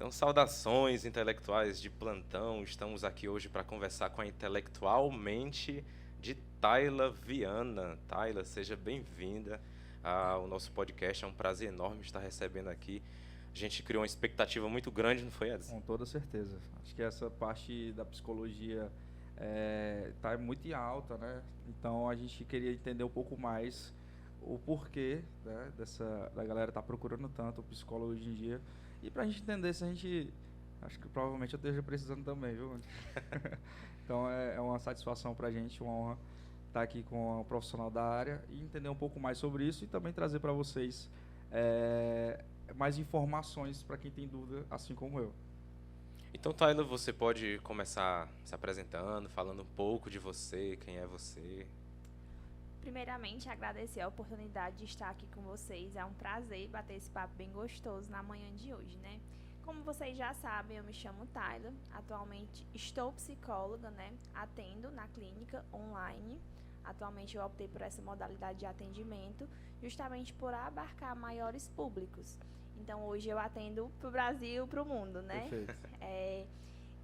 Então, saudações intelectuais de plantão. Estamos aqui hoje para conversar com a intelectualmente de Tayla Viana. Tayla, seja bem-vinda ao nosso podcast. É um prazer enorme estar recebendo aqui. A gente criou uma expectativa muito grande, não foi, Edson? Com toda certeza. Acho que essa parte da psicologia está muito em alta, né? Então a gente queria entender um pouco mais o porquê, né, da galera estar procurando tanto o psicólogo hoje em dia. E para a gente entender se a gente. Acho que provavelmente eu esteja precisando também, viu? Então é uma satisfação para a gente, uma honra estar aqui com um profissional da área e entender um pouco mais sobre isso e também trazer para vocês mais informações para quem tem dúvida, assim como eu. Então, Tayla, você pode começar se apresentando, falando um pouco de você, quem é você. Primeiramente, agradecer a oportunidade de estar aqui com vocês. É um prazer bater esse papo bem gostoso na manhã de hoje, né? Como vocês já sabem, eu me chamo Tayla. Atualmente estou psicóloga, né? Atendo na clínica online. Atualmente eu optei por essa modalidade de atendimento, justamente por abarcar maiores públicos. Então hoje eu atendo para o Brasil e para o mundo, né? Perfeito.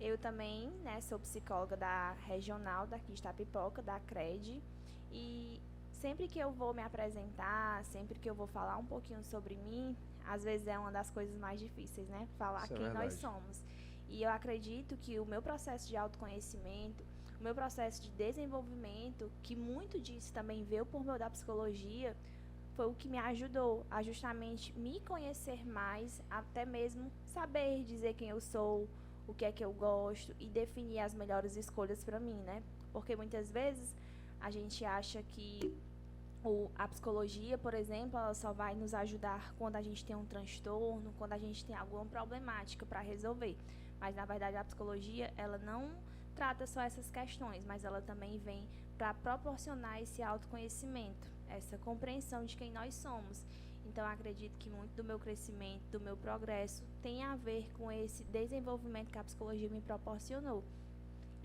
Eu também, né, sou psicóloga da regional daqui de Itapipoca, da CRED. E sempre que eu vou me apresentar, sempre que eu vou falar um pouquinho sobre mim, às vezes é uma das coisas mais difíceis, né? Falar Isso é quem nós verdade. somos. E eu acredito que o meu processo de autoconhecimento, o meu processo de desenvolvimento, que muito disso também veio por meio da psicologia, foi o que me ajudou a justamente me conhecer mais, até mesmo saber dizer quem eu sou, o que é que eu gosto e definir as melhores escolhas para mim, né? Porque muitas vezes a gente acha que a psicologia, por exemplo, ela só vai nos ajudar quando a gente tem um transtorno, quando a gente tem alguma problemática para resolver. Mas, na verdade, a psicologia, ela não trata só essas questões, mas ela também vem para proporcionar esse autoconhecimento, essa compreensão de quem nós somos. Então, acredito que muito do meu crescimento, do meu progresso, tem a ver com esse desenvolvimento que a psicologia me proporcionou.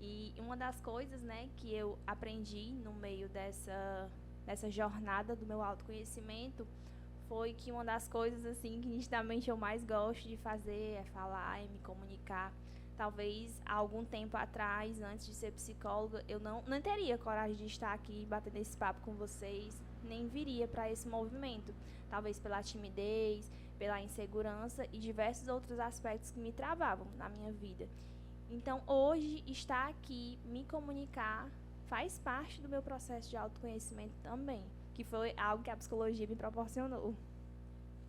E uma das coisas, né, que eu aprendi no meio dessa jornada do meu autoconhecimento foi que uma das coisas, assim, que nitidamente eu mais gosto de fazer é falar, é me comunicar. Talvez há algum tempo atrás, antes de ser psicóloga, eu não teria coragem de estar aqui batendo esse papo com vocês, nem viria para esse movimento. Talvez pela timidez, pela insegurança e diversos outros aspectos que me travavam na minha vida. Então, hoje, estar aqui, me comunicar, faz parte do meu processo de autoconhecimento também, que foi algo que a psicologia me proporcionou.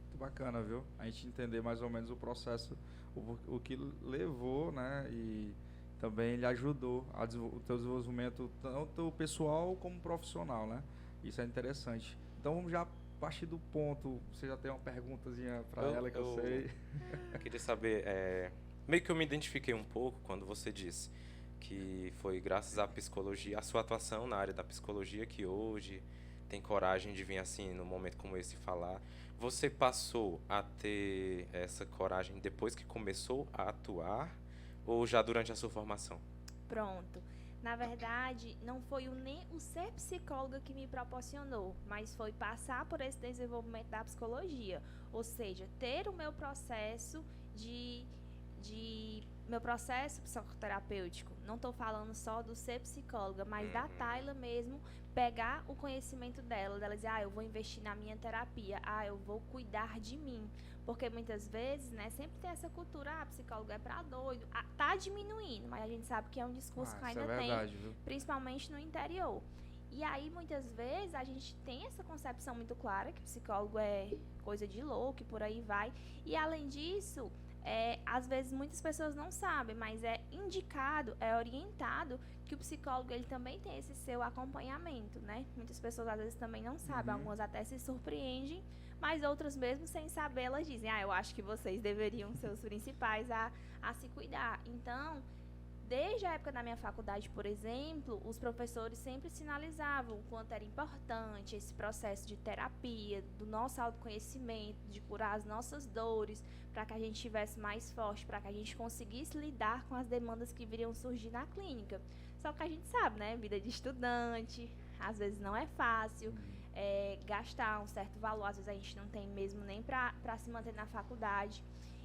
Muito bacana, viu? A gente entender mais ou menos o processo, o que levou, né? E também lhe ajudou o teu desenvolvimento tanto pessoal como profissional, né? Isso é interessante. Então vamos já partir do ponto. Você já tem uma perguntazinha para ela que eu sei. Queria saber, meio que eu me identifiquei um pouco quando você disse que foi graças à psicologia, à sua atuação na área da psicologia, que hoje tem coragem de vir assim, num momento como esse, falar. Você passou a ter essa coragem depois que começou a atuar ou já durante a sua formação? Pronto. Na verdade, não foi nem o ser psicóloga que me proporcionou, mas foi passar por esse desenvolvimento da psicologia. Ou seja, ter o meu processo de meu processo psicoterapêutico. Não estou falando só do ser psicóloga, mas da Tayla mesmo, pegar o conhecimento dela dizer, eu vou investir na minha terapia, eu vou cuidar de mim. Porque muitas vezes, né, sempre tem essa cultura, psicólogo é pra doido. Tá diminuindo, mas a gente sabe que é um discurso que Isso é ainda verdade, tem, viu? principalmente no interior. E aí, muitas vezes, a gente tem essa concepção muito clara que psicólogo é coisa de louco e por aí vai. E além disso, às vezes muitas pessoas não sabem, mas é indicado, é orientado que o psicólogo ele também tem esse seu acompanhamento, né? Muitas pessoas às vezes também não sabem, algumas até se surpreendem, mas outras mesmo sem saber, elas dizem, eu acho que vocês deveriam ser os principais a se cuidar. Então, desde a época da minha faculdade, por exemplo, os professores sempre sinalizavam o quanto era importante esse processo de terapia, do nosso autoconhecimento, de curar as nossas dores, para que a gente estivesse mais forte, para que a gente conseguisse lidar com as demandas que viriam surgir na clínica. Só que a gente sabe, né? Vida de estudante, às vezes não é fácil. Gastar um certo valor, às vezes a gente não tem mesmo nem para se manter na faculdade.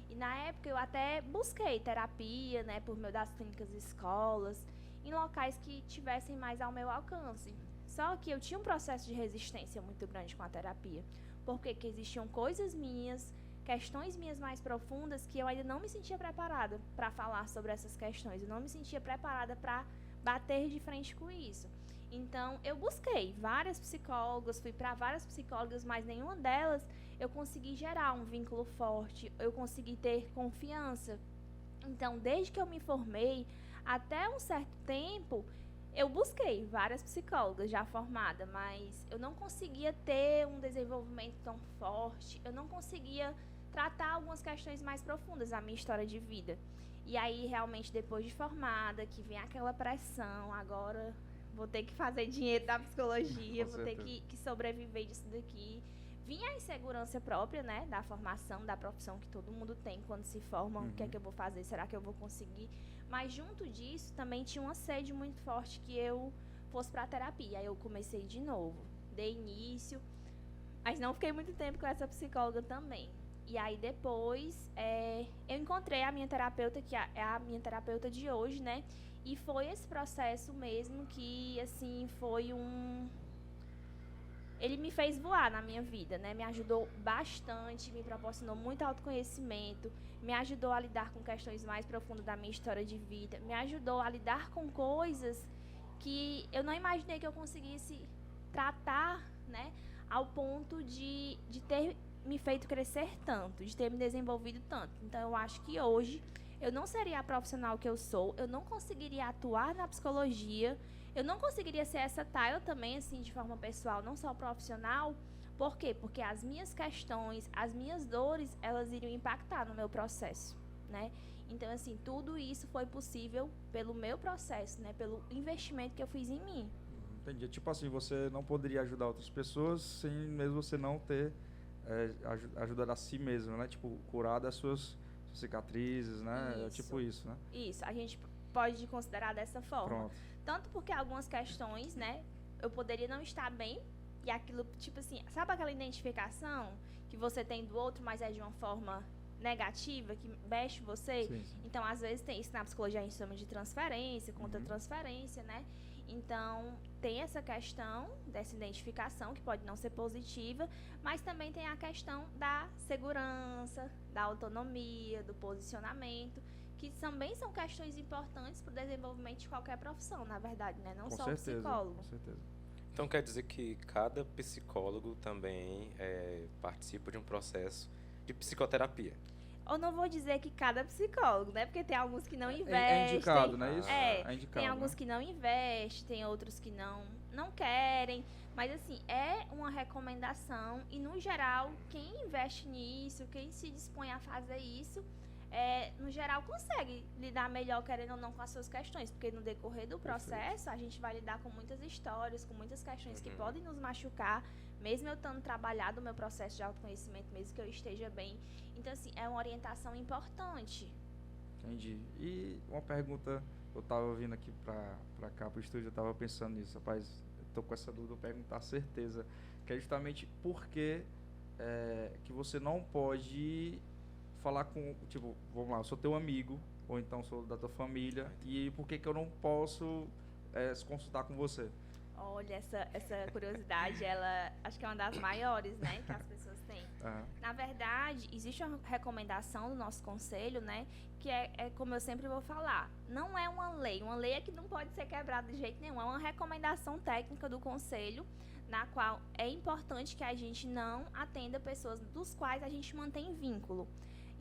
E na época eu até busquei terapia, né, por meio das clínicas e escolas, em locais que tivessem mais ao meu alcance. Só que eu tinha um processo de resistência muito grande com a terapia, porque que existiam coisas minhas, questões minhas mais profundas que eu ainda não me sentia preparada para falar sobre essas questões. Eu não me sentia preparada para bater de frente com isso. Então, eu busquei várias psicólogas, fui para várias psicólogas, mas nenhuma delas eu consegui gerar um vínculo forte, eu consegui ter confiança. Então, desde que eu me formei, até um certo tempo, eu busquei várias psicólogas já formada, mas eu não conseguia ter um desenvolvimento tão forte, eu não conseguia tratar algumas questões mais profundas da minha história de vida. E aí, realmente, depois de formada, que vem aquela pressão, agora vou ter que fazer dinheiro da psicologia, vou ter que sobreviver disso daqui. Vinha a insegurança própria, né, da formação, da profissão que todo mundo tem quando se forma, o que é que eu vou fazer, será que eu vou conseguir? Mas junto disso, também tinha uma sede muito forte que eu fosse para a terapia. Aí eu comecei de novo, dei início, mas não fiquei muito tempo com essa psicóloga também. E aí depois eu encontrei a minha terapeuta, que é a minha terapeuta de hoje, né? E foi esse processo mesmo que, assim, foi ele me fez voar na minha vida, né? Me ajudou bastante, me proporcionou muito autoconhecimento, me ajudou a lidar com questões mais profundas da minha história de vida, me ajudou a lidar com coisas que eu não imaginei que eu conseguisse tratar, né? Ao ponto de ter me feito crescer tanto, de ter me desenvolvido tanto. Então, eu acho que hoje eu não seria a profissional que eu sou, eu não conseguiria atuar na psicologia, eu não conseguiria ser essa Tayla também, assim, de forma pessoal, não só profissional. Por quê? Porque as minhas questões, as minhas dores, elas iriam impactar no meu processo, né? Então, assim, tudo isso foi possível pelo meu processo, né? Pelo investimento que eu fiz em mim. Entendi. Tipo assim, você não poderia ajudar outras pessoas sem mesmo você não ter ajudado a si mesmo, né? Tipo, curar das suas cicatrizes, né? Isso. É tipo isso, né? Isso, a gente pode considerar dessa forma. Pronto. Tanto porque algumas questões, né, eu poderia não estar bem, e aquilo, tipo assim, sabe aquela identificação que você tem do outro, mas é de uma forma negativa, que mexe você? Sim, sim. Então, às vezes tem isso na psicologia, a gente chama de transferência, contra-transferência, né? Então, tem essa questão dessa identificação, que pode não ser positiva, mas também tem a questão da segurança, da autonomia, do posicionamento, que também são questões importantes para o desenvolvimento de qualquer profissão, na verdade, né? Não Com só certeza, o psicólogo. com certeza. Então quer dizer que cada psicólogo também participa de um processo de psicoterapia. Eu não vou dizer que cada psicólogo, né? Porque tem alguns que não investem. É indicado, não é isso? É indicado, tem alguns né? que não investem, tem outros que não querem. Mas, assim, é uma recomendação. E, no geral, quem investe nisso, quem se dispõe a fazer isso, no geral, consegue lidar melhor, querendo ou não, com as suas questões. Porque no decorrer do processo, a gente vai lidar com muitas histórias, com muitas questões que podem nos machucar, mesmo eu estando trabalhado o meu processo de autoconhecimento, mesmo que eu esteja bem. Então, assim, é uma orientação importante. Entendi. E uma pergunta, eu tava vindo aqui pra cá, pro estúdio, eu tava pensando nisso, rapaz, eu tô com essa dúvida, eu perguntar certeza, que é justamente por que que você não pode falar com, tipo, vamos lá, eu sou teu amigo, ou então sou da tua família, e por que que eu não posso se consultar com você? Olha, essa curiosidade, ela acho que é uma das maiores, né, que as pessoas têm. Na verdade, existe uma recomendação do nosso conselho, né, que é como eu sempre vou falar, não é uma lei é que não pode ser quebrada de jeito nenhum, é uma recomendação técnica do conselho, na qual é importante que a gente não atenda pessoas dos quais a gente mantém vínculo.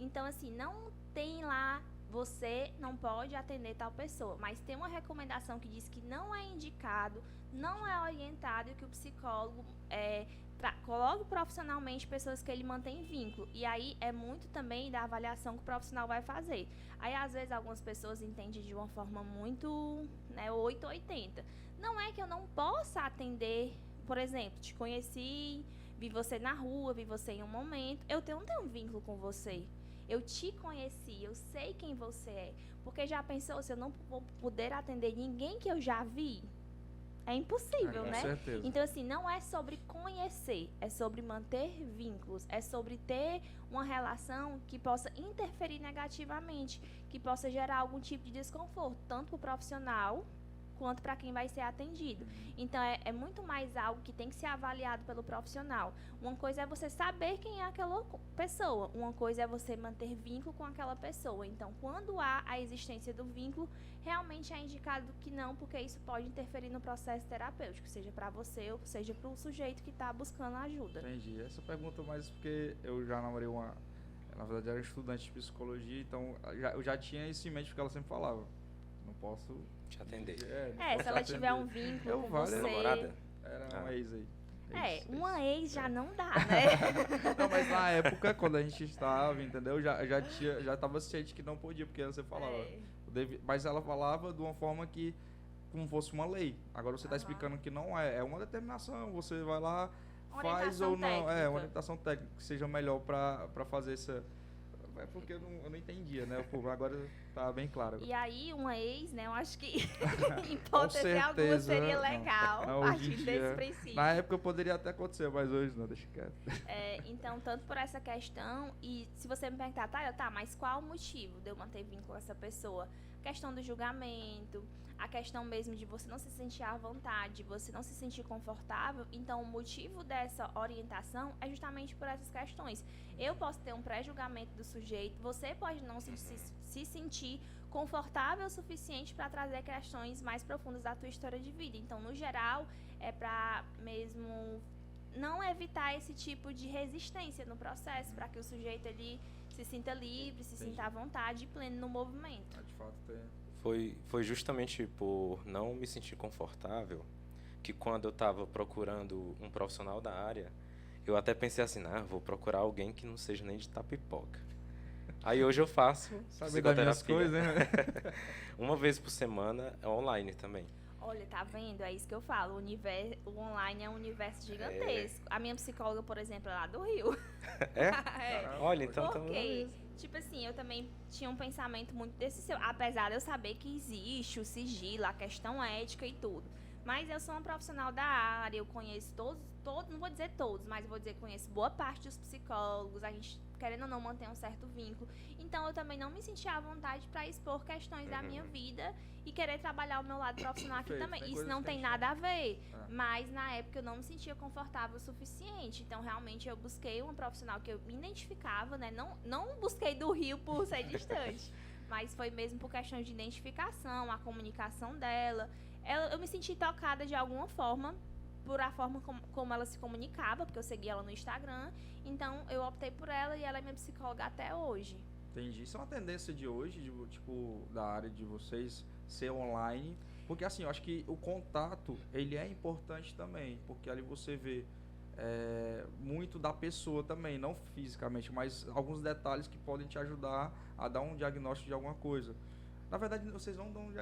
Então, assim, não tem lá, você não pode atender tal pessoa, mas tem uma recomendação que diz que não é indicado, não é orientado, e que o psicólogo coloque profissionalmente pessoas que ele mantém vínculo. E aí é muito também da avaliação que o profissional vai fazer. Aí, às vezes, algumas pessoas entendem de uma forma muito, né, 880. Não é que eu não possa atender, por exemplo, te conheci, vi você na rua, vi você em um momento, eu não tenho um vínculo com você. Eu te conheci, eu sei quem você é. Porque já pensou, se eu não vou poder atender ninguém que eu já vi? é impossível, Com né? certeza. Então, assim, não é sobre conhecer, é sobre manter vínculos, é sobre ter uma relação que possa interferir negativamente, que possa gerar algum tipo de desconforto, tanto para o profissional quanto para quem vai ser atendido. Então, é muito mais algo que tem que ser avaliado pelo profissional. Uma coisa é você saber quem é aquela pessoa, uma coisa é você manter vínculo com aquela pessoa. Então, quando há a existência do vínculo, realmente é indicado que não, porque isso pode interferir no processo terapêutico, seja para você ou seja para o sujeito que está buscando ajuda. Entendi. Essa pergunta mais porque eu já namorei uma... Na verdade, era estudante de psicologia, então eu já tinha isso em mente porque ela sempre falava. Não posso... Te atender. não É, posso se ela atender. tiver um vínculo Eu com vale, você... namorada? Era uma ex aí. Uma ex já não dá, né? Não, mas na época, quando a gente estava, entendeu? Já tava ciente que não podia, porque você falava. Mas ela falava de uma forma que, como fosse uma lei. Agora você está explicando que não é. É uma determinação. Você vai lá, faz ou não. Técnica. É, uma orientação técnica que seja melhor para fazer essa. É porque eu não entendia, né? Pô, agora tá bem claro. E aí, uma ex, né? Eu acho que em hipótese alguma seria legal Não, a partir hoje em desse dia, princípio. na época poderia até acontecer, mas hoje não, deixa quieto. Então, tanto por essa questão, e se você me perguntar, tá, mas qual o motivo de eu manter vínculo com essa pessoa? A questão do julgamento, a questão mesmo de você não se sentir à vontade, você não se sentir confortável. Então, o motivo dessa orientação é justamente por essas questões. Eu posso ter um pré-julgamento do sujeito, você pode não se sentir confortável o suficiente para trazer questões mais profundas da tua história de vida. Então, no geral, é para mesmo não evitar esse tipo de resistência no processo, para que o sujeito ele se sinta livre, se sinta à vontade e pleno no movimento. De fato, tem. Foi justamente por não me sentir confortável que quando eu estava procurando um profissional da área, eu até pensei assim, vou procurar alguém que não seja nem de tapipoca. Aí hoje eu faço Sabe das minhas coisas, né? uma vez por semana, online também. Olha, tá vendo? É isso que eu falo. O online é um universo gigantesco. A minha psicóloga, por exemplo, é lá do Rio. É? Olha, então... Porque, tipo assim, eu também tinha um pensamento muito desse seu. Apesar de eu saber que existe o sigilo, a questão ética e tudo. Mas eu sou uma profissional da área, eu conheço todos, não vou dizer todos, mas eu vou dizer que conheço boa parte dos psicólogos, a gente, querendo ou não, mantém um certo vínculo. Então, eu também não me sentia à vontade para expor questões da minha vida e querer trabalhar o meu lado profissional aqui também. Isso não tem nada a ver, mas na época eu não me sentia confortável o suficiente. Então, realmente, eu busquei uma profissional que eu me identificava, né? Não busquei do Rio por ser distante, mas foi mesmo por questão de identificação, a comunicação dela. Eu me senti tocada de alguma forma, por a forma como ela se comunicava, porque eu segui ela no Instagram. Então, eu optei por ela e ela é minha psicóloga até hoje. Entendi. Isso é uma tendência de hoje, tipo, da área de vocês, ser online. Porque, assim, eu acho que o contato, ele é importante também. Porque ali você vê muito da pessoa também, não fisicamente, mas alguns detalhes que podem te ajudar a dar um diagnóstico de alguma coisa. Na verdade, vocês não dão...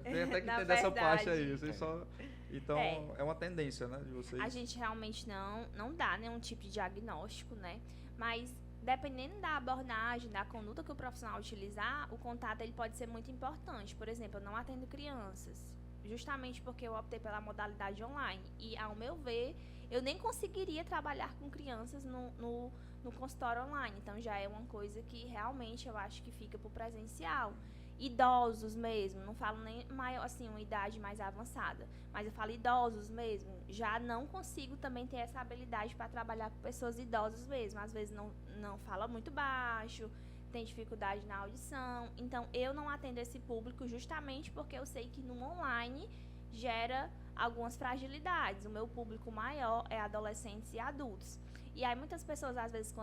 tem até que entender essa parte aí. Vocês só... Então, é uma tendência, né, de vocês. A gente realmente não dá nenhum tipo de diagnóstico, né? Mas, dependendo da abordagem, da conduta que o profissional utilizar, o contato ele pode ser muito importante. Por exemplo, eu não atendo crianças, justamente porque eu optei pela modalidade online. E, ao meu ver, eu nem conseguiria trabalhar com crianças no consultório online. Então, já é uma coisa que realmente eu acho que fica pro presencial. Idosos mesmo, não falo nem maior, assim, uma idade mais avançada, mas eu falo idosos mesmo, já não consigo também ter essa habilidade para trabalhar com pessoas idosas mesmo, às vezes não fala muito baixo, tem dificuldade na audição, então eu não atendo esse público justamente porque eu sei que no online gera algumas fragilidades, o meu público maior é adolescentes e adultos. E aí muitas pessoas, às vezes,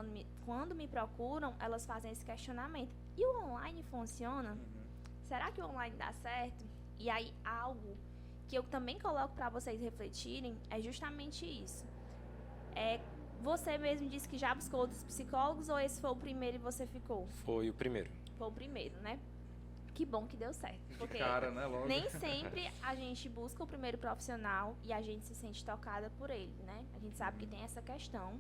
quando me procuram, elas fazem esse questionamento. E o online funciona? Será que o online dá certo? E aí, algo que eu também coloco para vocês refletirem é justamente isso. Você mesmo disse que já buscou outros psicólogos ou esse foi o primeiro e você ficou? Foi o primeiro. Foi o primeiro, né? Que bom que deu certo. Porque cara, né, logo. nem sempre a gente busca o primeiro profissional e a gente se sente tocada por ele, né? A gente sabe que tem essa questão.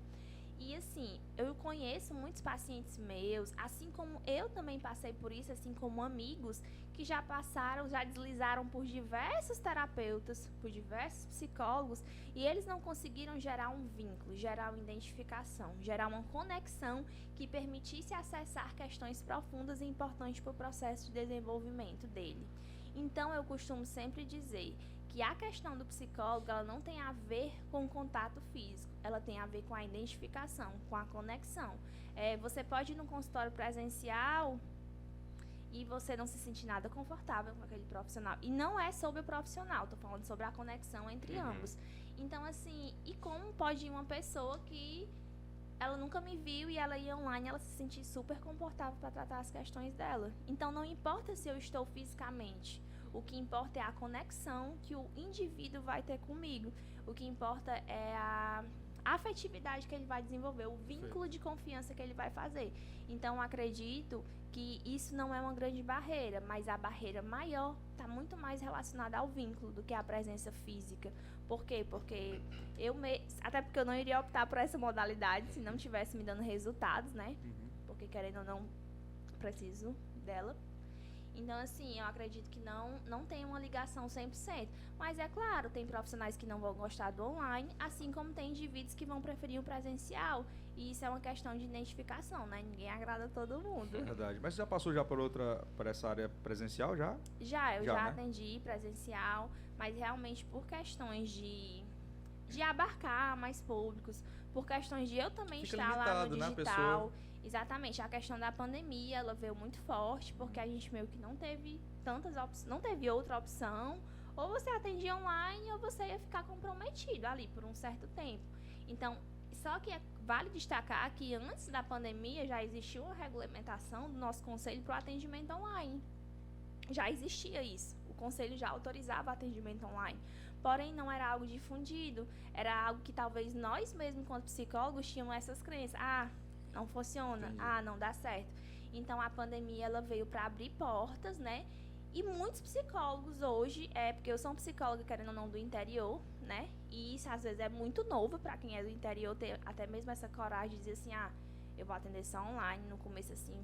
E assim, eu conheço muitos pacientes meus, assim como eu também passei por isso, assim como amigos que já passaram, já deslizaram por diversos terapeutas, por diversos psicólogos, e eles não conseguiram gerar um vínculo, gerar uma identificação, gerar uma conexão que permitisse acessar questões profundas e importantes para o processo de desenvolvimento dele. Então, eu costumo sempre dizer que a questão do psicólogo, ela não tem a ver com o contato físico, ela tem a ver com a identificação, com a conexão. Você pode ir no consultório presencial e você não se sentir nada confortável com aquele profissional. E não é sobre o profissional, tô falando sobre a conexão entre ambos. Então, assim, e como pode ir uma pessoa que ela nunca me viu e ela ia online, ela se sentir super confortável para tratar as questões dela. Então, não importa se eu estou fisicamente, o que importa é a conexão que o indivíduo vai ter comigo. O que importa é a afetividade que ele vai desenvolver, o vínculo de confiança que ele vai fazer. Então, acredito que isso não é uma grande barreira, mas a barreira maior está muito mais relacionada ao vínculo do que à presença física. Por quê? Porque até porque eu não iria optar por essa modalidade se não tivesse me dando resultados, né? Porque querendo ou não, preciso dela. Então, assim, eu acredito que não tem uma ligação 100%. Mas, é claro, tem profissionais que não vão gostar do online, assim como tem indivíduos que vão preferir o presencial. E isso é uma questão de identificação, né? Ninguém agrada todo mundo. É verdade. Mas você já passou já por essa área presencial, já? Eu já né? atendi presencial, mas realmente por questões de abarcar mais públicos, por questões de eu também Fica estar lá no limitado, digital. Né, Exatamente, a questão da pandemia, ela veio muito forte, porque a gente meio que não teve tantas opções, não teve outra opção, ou você atendia online ou você ia ficar comprometido ali por um certo tempo. Então, só que vale destacar que antes da pandemia já existia uma regulamentação do nosso conselho para o atendimento online. Já existia isso, o conselho já autorizava atendimento online. Porém, não era algo difundido, era algo que talvez nós mesmos, enquanto psicólogos, tínhamos essas crenças. Não funciona, Entendi. Não dá certo. Então, a pandemia, ela veio para abrir portas, né? E muitos psicólogos hoje, porque eu sou um psicóloga, querendo ou não, do interior, né? E isso, às vezes, é muito novo para quem é do interior, ter até mesmo essa coragem de dizer assim, eu vou atender só online. No começo, assim,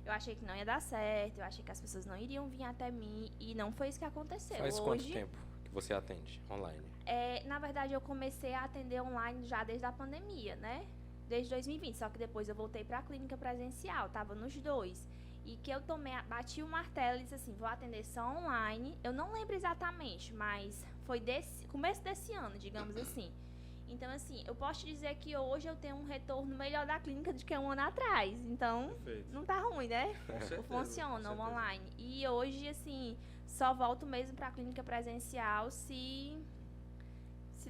eu achei que não ia dar certo, eu achei que as pessoas não iriam vir até mim, e não foi isso que aconteceu. Faz quanto tempo que você atende online? Na verdade, eu comecei a atender online já desde a pandemia, né? Desde 2020, só que depois eu voltei para a clínica presencial, tava nos dois. E que eu bati o martelo e disse assim, vou atender só online. Eu não lembro exatamente, mas foi começo desse ano, digamos assim. Então, assim, eu posso te dizer que hoje eu tenho um retorno melhor da clínica do que um ano atrás. Então, Perfeito. Não tá ruim, né? Com certeza, Funciona com certeza. online. E hoje, assim, só volto mesmo para a clínica presencial se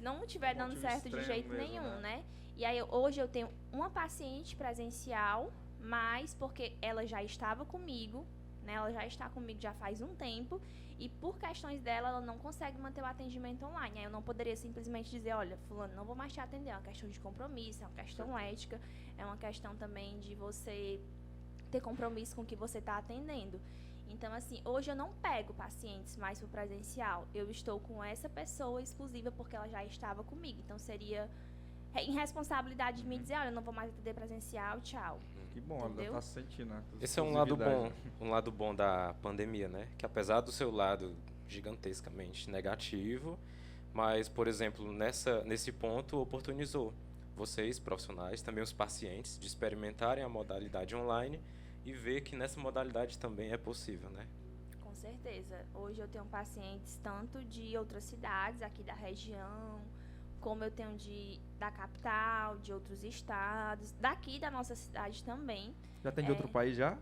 não estiver dando certo de jeito mesmo, nenhum, né? E aí, hoje eu tenho uma paciente presencial, mas porque ela já estava comigo, né? Ela já está comigo já faz um tempo, e por questões dela, ela não consegue manter o atendimento online. Aí eu não poderia simplesmente dizer, olha, fulano, não vou mais te atender. É uma questão de compromisso, é uma questão ética, é uma questão também de você ter compromisso com o que você está atendendo. Então, assim, hoje eu não pego pacientes mais pro presencial. Eu estou com essa pessoa exclusiva porque ela já estava comigo. Então, seria irresponsabilidade de me dizer, olha, eu não vou mais atender presencial, tchau. Que bom, ela tá se sentindo, né? Esse é um lado bom, da pandemia, né? Que apesar do seu lado gigantescamente negativo, mas, por exemplo, nesse ponto oportunizou vocês, profissionais, também os pacientes, de experimentarem a modalidade online e ver que nessa modalidade também é possível, né? Com certeza. Hoje eu tenho pacientes tanto de outras cidades aqui da região, como eu tenho da capital, de outros estados, daqui da nossa cidade também. Já tem de outro país já?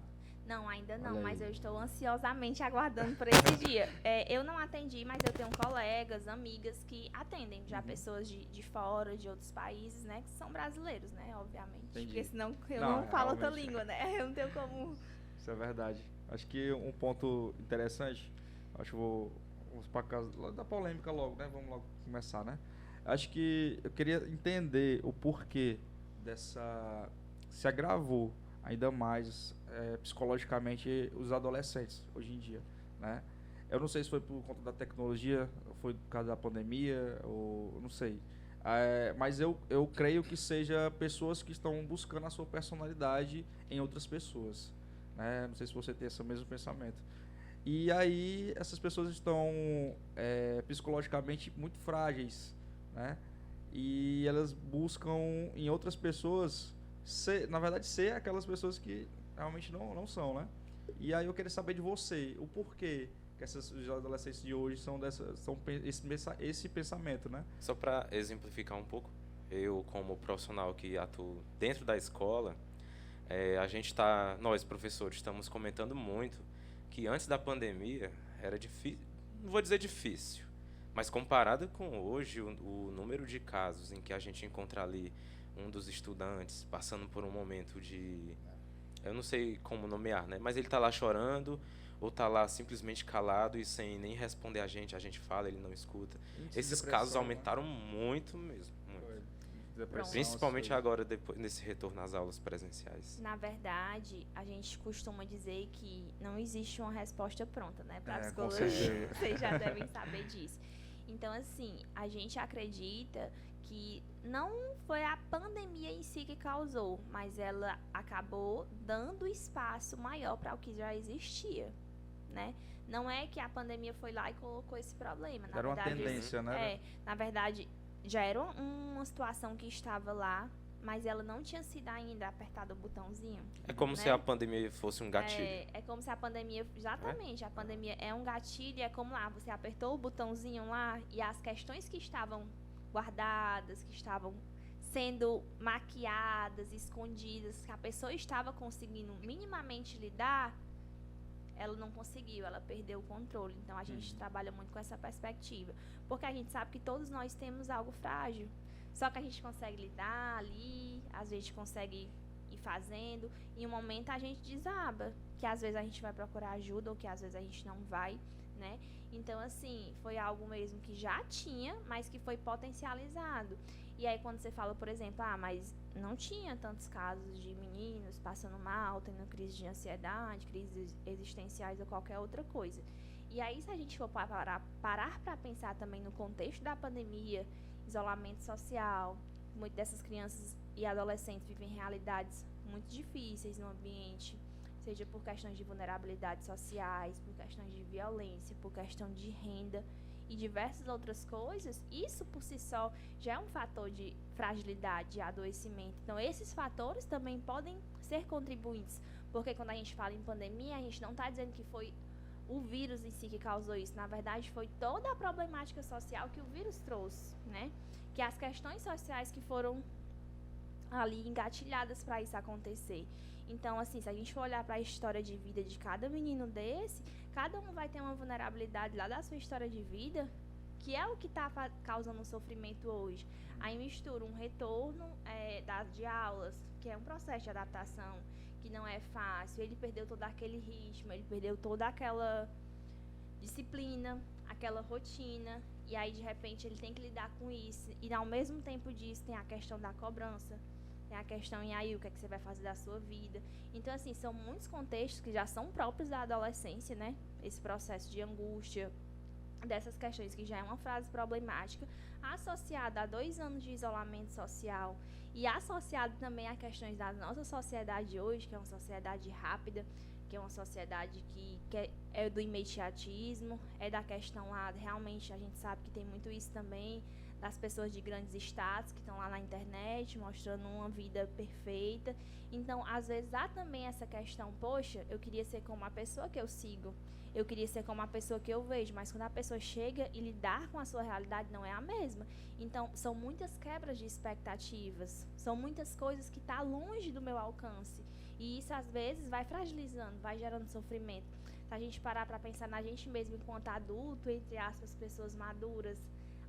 Não, ainda não, Olha mas aí. eu estou ansiosamente aguardando por esse dia. Eu não atendi, mas eu tenho colegas, amigas que atendem já pessoas de fora, de outros países, né? Que são brasileiros, né? Obviamente. Entendi. Porque senão eu Não, não falo outra realmente. língua, né? Eu não tenho como... Isso é verdade. Acho que um ponto interessante, acho que vamos para casa da polêmica logo, né? Vamos logo começar, né? Acho que eu queria entender o porquê se agravou ainda mais psicologicamente os adolescentes hoje em dia, né? Eu não sei se foi por conta da tecnologia, foi por causa da pandemia, ou não sei. Mas eu creio que seja pessoas que estão buscando a sua personalidade em outras pessoas, né? Não sei se você tem esse mesmo pensamento. E aí essas pessoas estão psicologicamente muito frágeis, né? E elas buscam em outras pessoas na verdade ser aquelas pessoas que realmente não são, né? E aí eu queria saber de você o porquê que os adolescentes de hoje são esse pensamento, né? Só para exemplificar um pouco, eu como profissional que atuo dentro da escola, nós professores estamos comentando muito que antes da pandemia era difícil, não vou dizer difícil, mas comparado com hoje, o número de casos em que a gente encontra ali um dos estudantes passando por um momento de, eu não sei como nomear, né? Mas ele está lá chorando, ou está lá simplesmente calado e sem nem responder a gente fala, ele não escuta. Esses casos aumentaram muito mesmo. Muito. Principalmente agora, depois, nesse retorno às aulas presenciais. Na verdade, a gente costuma dizer que não existe uma resposta pronta, né? Para a psicologia. Vocês já devem saber disso. Então, assim, a gente acredita que não foi a pandemia em si que causou, mas ela acabou dando espaço maior para o que já existia, né? Não é que a pandemia foi lá e colocou esse problema. Era uma tendência, né? Na verdade, já era uma situação que estava lá, mas ela não tinha sido ainda apertado o botãozinho. É como se a pandemia fosse um gatilho. É como se a pandemia, exatamente, a pandemia é um gatilho, é como lá, você apertou o botãozinho lá e as questões que estavam guardadas, que estavam sendo maquiadas, escondidas, que a pessoa estava conseguindo minimamente lidar, ela não conseguiu, ela perdeu o controle. Então a gente trabalha muito com essa perspectiva, porque a gente sabe que todos nós temos algo frágil, só que a gente consegue lidar ali, às vezes consegue ir fazendo, e em um momento a gente desaba, que às vezes a gente vai procurar ajuda ou que às vezes a gente não vai, né? Então, assim, foi algo mesmo que já tinha, mas que foi potencializado. E aí, quando você fala, por exemplo, mas não tinha tantos casos de meninos passando mal, tendo crise de ansiedade, crises existenciais ou qualquer outra coisa. E aí, se a gente for parar para pensar também no contexto da pandemia, isolamento social, muitas dessas crianças e adolescentes vivem realidades muito difíceis no ambiente, seja por questões de vulnerabilidades sociais, por questões de violência, por questão de renda e diversas outras coisas, isso por si só já é um fator de fragilidade, de adoecimento. Então, esses fatores também podem ser contribuintes, porque quando a gente fala em pandemia, a gente não está dizendo que foi o vírus em si que causou isso. Na verdade, foi toda a problemática social que o vírus trouxe, né? Que as questões sociais que foram ali engatilhadas para isso acontecer. Então, assim, se a gente for olhar para a história de vida de cada menino desse, cada um vai ter uma vulnerabilidade lá da sua história de vida, que é o que está causando sofrimento hoje. Aí mistura um retorno de aulas, que é um processo de adaptação, que não é fácil. Ele perdeu todo aquele ritmo, ele perdeu toda aquela disciplina, aquela rotina, e aí de repente ele tem que lidar com isso. E ao mesmo tempo disso tem a questão da cobrança, tem a questão, e aí, o que é que você vai fazer da sua vida? Então, assim, são muitos contextos que já são próprios da adolescência, né? Esse processo de angústia, dessas questões que já é uma frase problemática, associada a 2 anos de isolamento social e associado também a questões da nossa sociedade hoje, que é uma sociedade rápida, que é uma sociedade que é do imediatismo, é da questão lá, realmente a gente sabe que tem muito isso também, das pessoas de grandes status que estão lá na internet mostrando uma vida perfeita. Então, às vezes há também essa questão, poxa, eu queria ser como a pessoa que eu sigo, eu queria ser como a pessoa que eu vejo, mas quando a pessoa chega e lidar com a sua realidade não é a mesma. Então, são muitas quebras de expectativas, são muitas coisas que estão longe do meu alcance. E isso, às vezes, vai fragilizando, vai gerando sofrimento. Se a gente parar para pensar na gente mesmo enquanto adulto, entre aspas, pessoas maduras,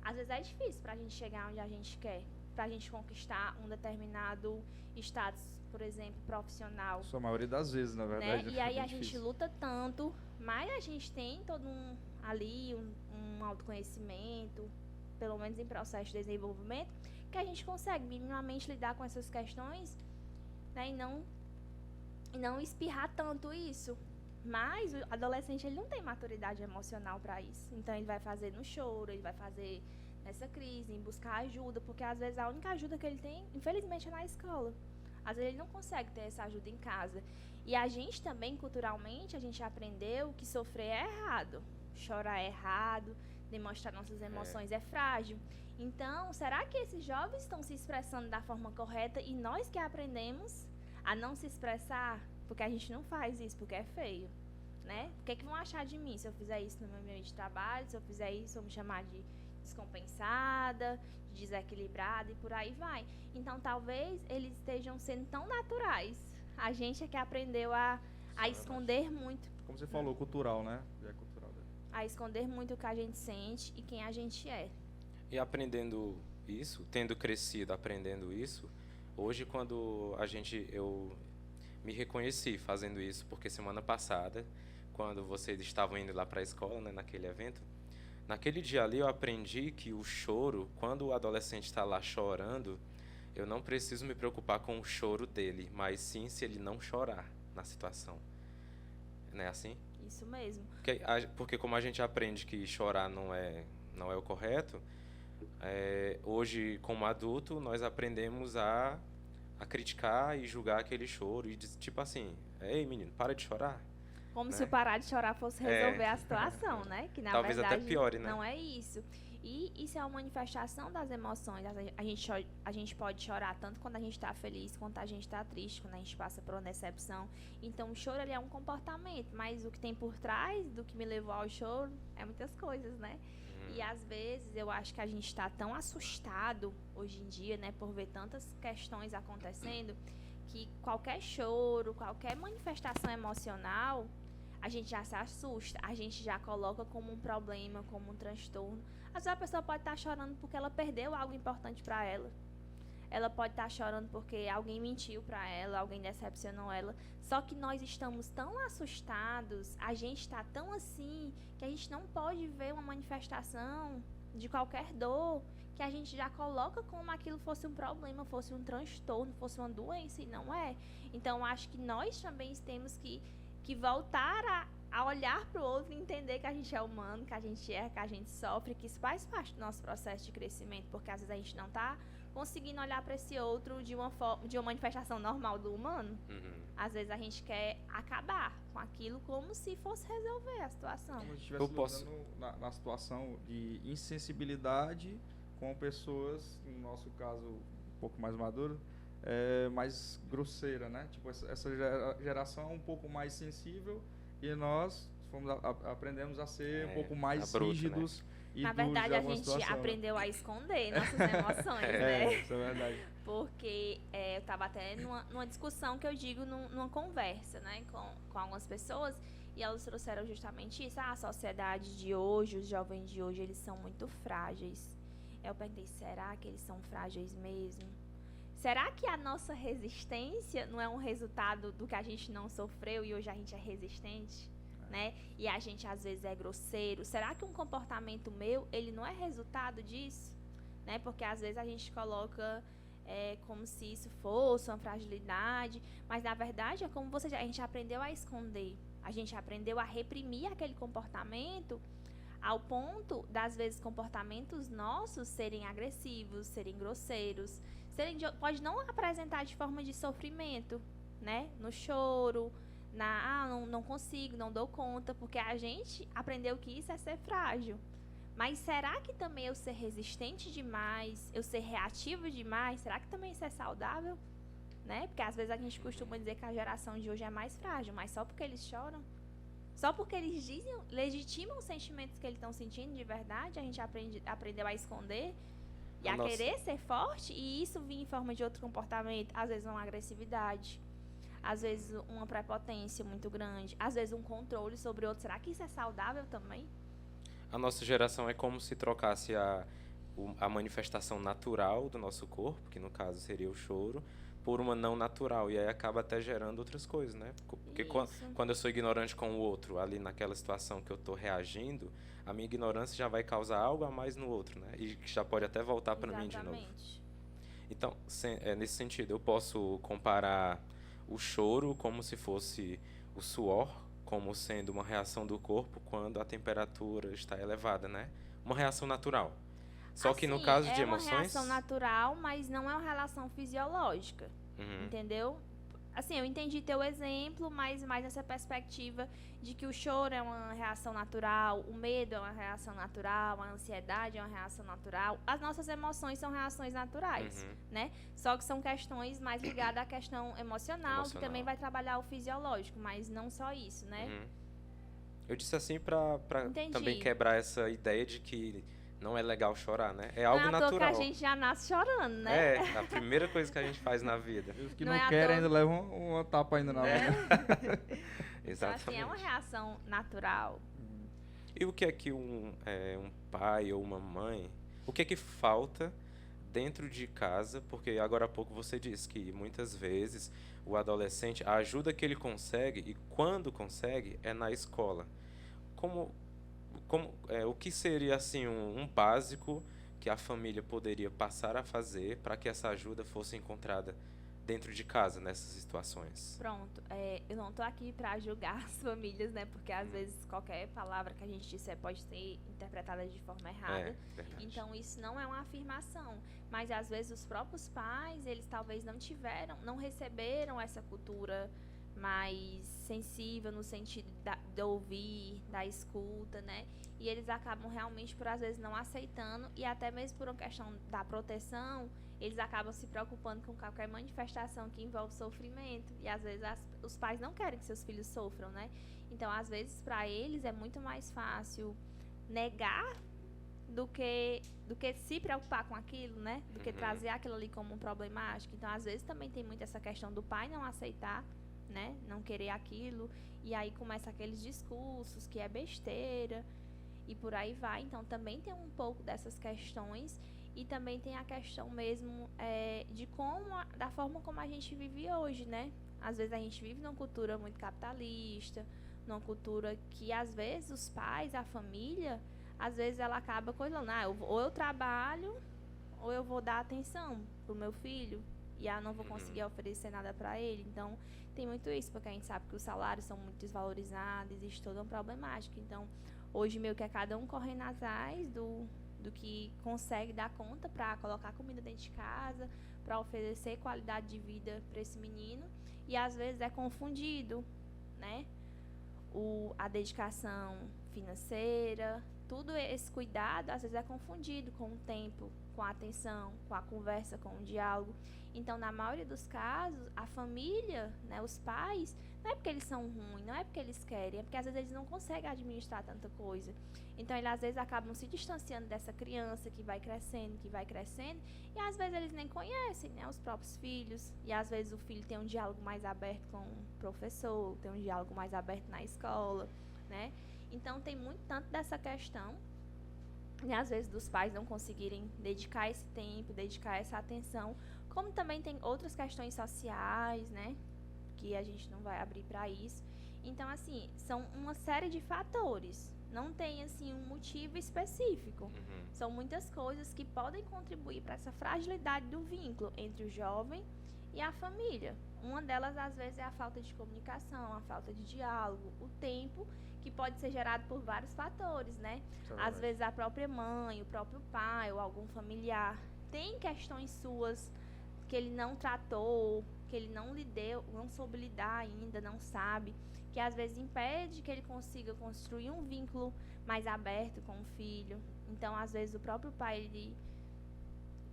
às vezes é difícil para a gente chegar onde a gente quer, para a gente conquistar um determinado status, por exemplo, profissional. A maioria das vezes, na verdade. Né? E aí a gente luta tanto, mas a gente tem todo um autoconhecimento, pelo menos em processo de desenvolvimento, que a gente consegue minimamente lidar com essas questões, né? E não espirrar tanto isso. Mas o adolescente, ele não tem maturidade emocional para isso. Então, ele vai fazer no choro, ele vai fazer nessa crise, em buscar ajuda, porque às vezes a única ajuda que ele tem, infelizmente, é na escola. Às vezes ele não consegue ter essa ajuda em casa. E a gente também, culturalmente, a gente aprendeu que sofrer é errado, chorar é errado, demonstrar nossas emoções é frágil. Então, será que esses jovens estão se expressando da forma correta e nós que aprendemos a não se expressar? Porque a gente não faz isso, porque é feio, né? O que é que vão achar de mim se eu fizer isso no meu meio de trabalho, se eu fizer isso, vão me chamar de descompensada, de desequilibrada e por aí vai. Então, talvez eles estejam sendo tão naturais. A gente é que aprendeu a esconder muito. Como você falou, cultural, né? É cultural. A esconder muito o que a gente sente e quem a gente é. E aprendendo isso, tendo crescido aprendendo isso, hoje quando eu me reconheci fazendo isso, porque semana passada, quando vocês estavam indo lá para a escola, né, naquele evento, naquele dia ali eu aprendi que o choro, quando o adolescente está lá chorando, eu não preciso me preocupar com o choro dele, mas sim se ele não chorar na situação. Não é assim? Isso mesmo. Porque como a gente aprende que chorar não é o correto, hoje, como adulto, nós aprendemos a criticar e julgar aquele choro e tipo assim, ei menino, para de chorar. Como né? se o parar de chorar fosse resolver a situação, né? Que na Talvez verdade até piore, né? não é isso. E isso é uma manifestação das emoções. A gente pode chorar tanto quando a gente está feliz, quanto a gente está triste, quando a gente passa por uma decepção. Então, o choro ele é um comportamento, mas o que tem por trás do que me levou ao choro é muitas coisas, né? E às vezes eu acho que a gente está tão assustado hoje em dia, né, por ver tantas questões acontecendo, que qualquer choro, qualquer manifestação emocional, a gente já se assusta, a gente já coloca como um problema, como um transtorno. Às vezes a pessoa pode estar chorando porque ela perdeu algo importante para ela. Ela pode estar chorando porque alguém mentiu para ela, alguém decepcionou ela. Só que nós estamos tão assustados, a gente está tão assim, que a gente não pode ver uma manifestação de qualquer dor, que a gente já coloca como aquilo fosse um problema, fosse um transtorno, fosse uma doença, e não é. Então, acho que nós também temos que voltar a olhar para o outro e entender que a gente é humano, que a gente erra, que a gente sofre, que isso faz parte do nosso processo de crescimento, porque às vezes a gente não está conseguindo olhar para esse outro de uma manifestação normal do humano. Às vezes a gente quer acabar com aquilo como se fosse resolver a situação. Como se estivesse na situação de insensibilidade com pessoas, no nosso caso, um pouco mais maduro, mais grosseira, né? Tipo, essa geração é um pouco mais sensível e nós aprendemos a ser um pouco mais rígidos, né? Na verdade, a gente aprendeu a esconder nossas emoções, né? Isso é verdade. Porque eu estava até numa discussão que eu digo numa conversa, né, com algumas pessoas, e elas trouxeram justamente isso. A sociedade de hoje, os jovens de hoje, eles são muito frágeis. Eu perguntei, será que eles são frágeis mesmo? Será que a nossa resistência não é um resultado do que a gente não sofreu e hoje a gente é resistente? Né? E a gente às vezes é grosseiro. Será que um comportamento meu, ele não é resultado disso? Né? Porque às vezes a gente coloca como se isso fosse uma fragilidade, mas na verdade é como a gente aprendeu a esconder, a gente aprendeu a reprimir aquele comportamento ao ponto das vezes comportamentos nossos serem agressivos, serem grosseiros, pode não apresentar de forma de sofrimento, né? No choro, não consigo, não dou conta, porque a gente aprendeu que isso é ser frágil. Mas será que também eu ser resistente demais, eu ser reativo demais, será que também isso é saudável? Né? Porque às vezes a gente costuma dizer que a geração de hoje é mais frágil, mas só porque eles choram? Só porque eles legitimam os sentimentos que eles estão sentindo de verdade, a gente aprendeu a esconder e a querer ser forte, e isso vir em forma de outro comportamento, às vezes uma agressividade, às vezes uma prepotência muito grande, às vezes um controle sobre o outro. Será que isso é saudável também? A nossa geração é como se trocasse a manifestação natural do nosso corpo, que no caso seria o choro, por uma não natural, e aí acaba até gerando outras coisas, né? Porque quando eu sou ignorante com o outro, ali naquela situação que eu estou reagindo, a minha ignorância já vai causar algo a mais no outro, né? E que já pode até voltar para mim de novo. Então, nesse sentido, eu posso comparar o choro como se fosse o suor, como sendo uma reação do corpo quando a temperatura está elevada, né? Uma reação natural. Só que no Assim, caso de é uma emoções... reação natural, mas não é uma relação fisiológica, Uhum, entendeu? Assim, eu entendi teu exemplo, mas mais nessa perspectiva de que o choro é uma reação natural, o medo é uma reação natural, a ansiedade é uma reação natural. As nossas emoções são reações naturais, uhum, né? Só que são questões mais ligadas à questão emocional, que também emocional. vai trabalhar o fisiológico, mas não só isso, né? Uhum. Eu disse assim pra também Entendi. quebrar essa ideia de que não é legal chorar, né? É Não é algo à toa que a natural. gente já nasce chorando, né? É, a primeira coisa que a gente faz na vida. Os que Não não é à querem toa, ainda levam uma tapa ainda na mão. né? Então, assim, é uma Exatamente. reação natural. E o que é que um pai ou uma mãe, o que é que falta dentro de casa? Porque agora há pouco você disse que muitas vezes o adolescente, a ajuda que ele consegue, e quando consegue, é na escola. Como, o que seria assim um básico que a família poderia passar a fazer para que essa ajuda fosse encontrada dentro de casa nessas situações? Pronto, eu não tô aqui pra julgar as famílias, né? Porque às vezes qualquer palavra que a gente disser pode ser interpretada de forma errada. É, verdade. Então isso não é uma afirmação, mas às vezes os próprios pais, eles talvez não receberam essa cultura mais sensível no sentido de ouvir, da escuta, né? E eles acabam realmente por às vezes não aceitando e até mesmo por uma questão da proteção, eles acabam se preocupando com qualquer manifestação que envolve sofrimento. E às vezes os pais não querem que seus filhos sofram, né? Então, às vezes, para eles é muito mais fácil negar do que se preocupar com aquilo, né? Do que Uhum. trazer aquilo ali como um problemático. Então, às vezes, também tem muito essa questão do pai não aceitar, né? Não querer aquilo. E aí começa aqueles discursos que é besteira e por aí vai. Então, também tem um pouco dessas questões. E também tem a questão mesmo de da forma como a gente vive hoje, né? Às vezes a gente vive numa cultura muito capitalista, numa cultura que às vezes os pais, a família, às vezes ela acaba coisando, ou eu trabalho, ou eu vou dar atenção pro meu filho, e eu não vou conseguir oferecer nada para ele. Então, tem muito isso, porque a gente sabe que os salários são muito desvalorizados, existe toda uma problemática. Então, hoje meio que é cada um correndo atrás do que consegue dar conta para colocar comida dentro de casa, para oferecer qualidade de vida para esse menino, e às vezes é confundido, né? A dedicação financeira, tudo esse cuidado às vezes é confundido com o tempo, com a atenção, com a conversa, com o diálogo. Então, na maioria dos casos, a família, né, os pais, não é porque eles são ruins, não é porque eles querem, é porque às vezes eles não conseguem administrar tanta coisa. Então, eles às vezes acabam se distanciando dessa criança que vai crescendo, e às vezes eles nem conhecem, né, os próprios filhos, e às vezes o filho tem um diálogo mais aberto com o professor, tem um diálogo mais aberto na escola, né? Então, tem muito tanto dessa questão, e às vezes dos pais não conseguirem dedicar esse tempo, dedicar essa atenção, como também tem outras questões sociais, né, que a gente não vai abrir para isso. Então, assim, são uma série de fatores. Não tem, assim, um motivo específico. Uhum. São muitas coisas que podem contribuir para essa fragilidade do vínculo entre o jovem e a família. Uma delas, às vezes, é a falta de comunicação, a falta de diálogo, o tempo, que pode ser gerado por vários fatores, né? Às vezes, a própria mãe, o próprio pai ou algum familiar tem questões suas que ele não tratou, que ele não lhe deu, não soube lidar ainda, não sabe, que às vezes impede que ele consiga construir um vínculo mais aberto com o filho. Então, às vezes, o próprio pai, ele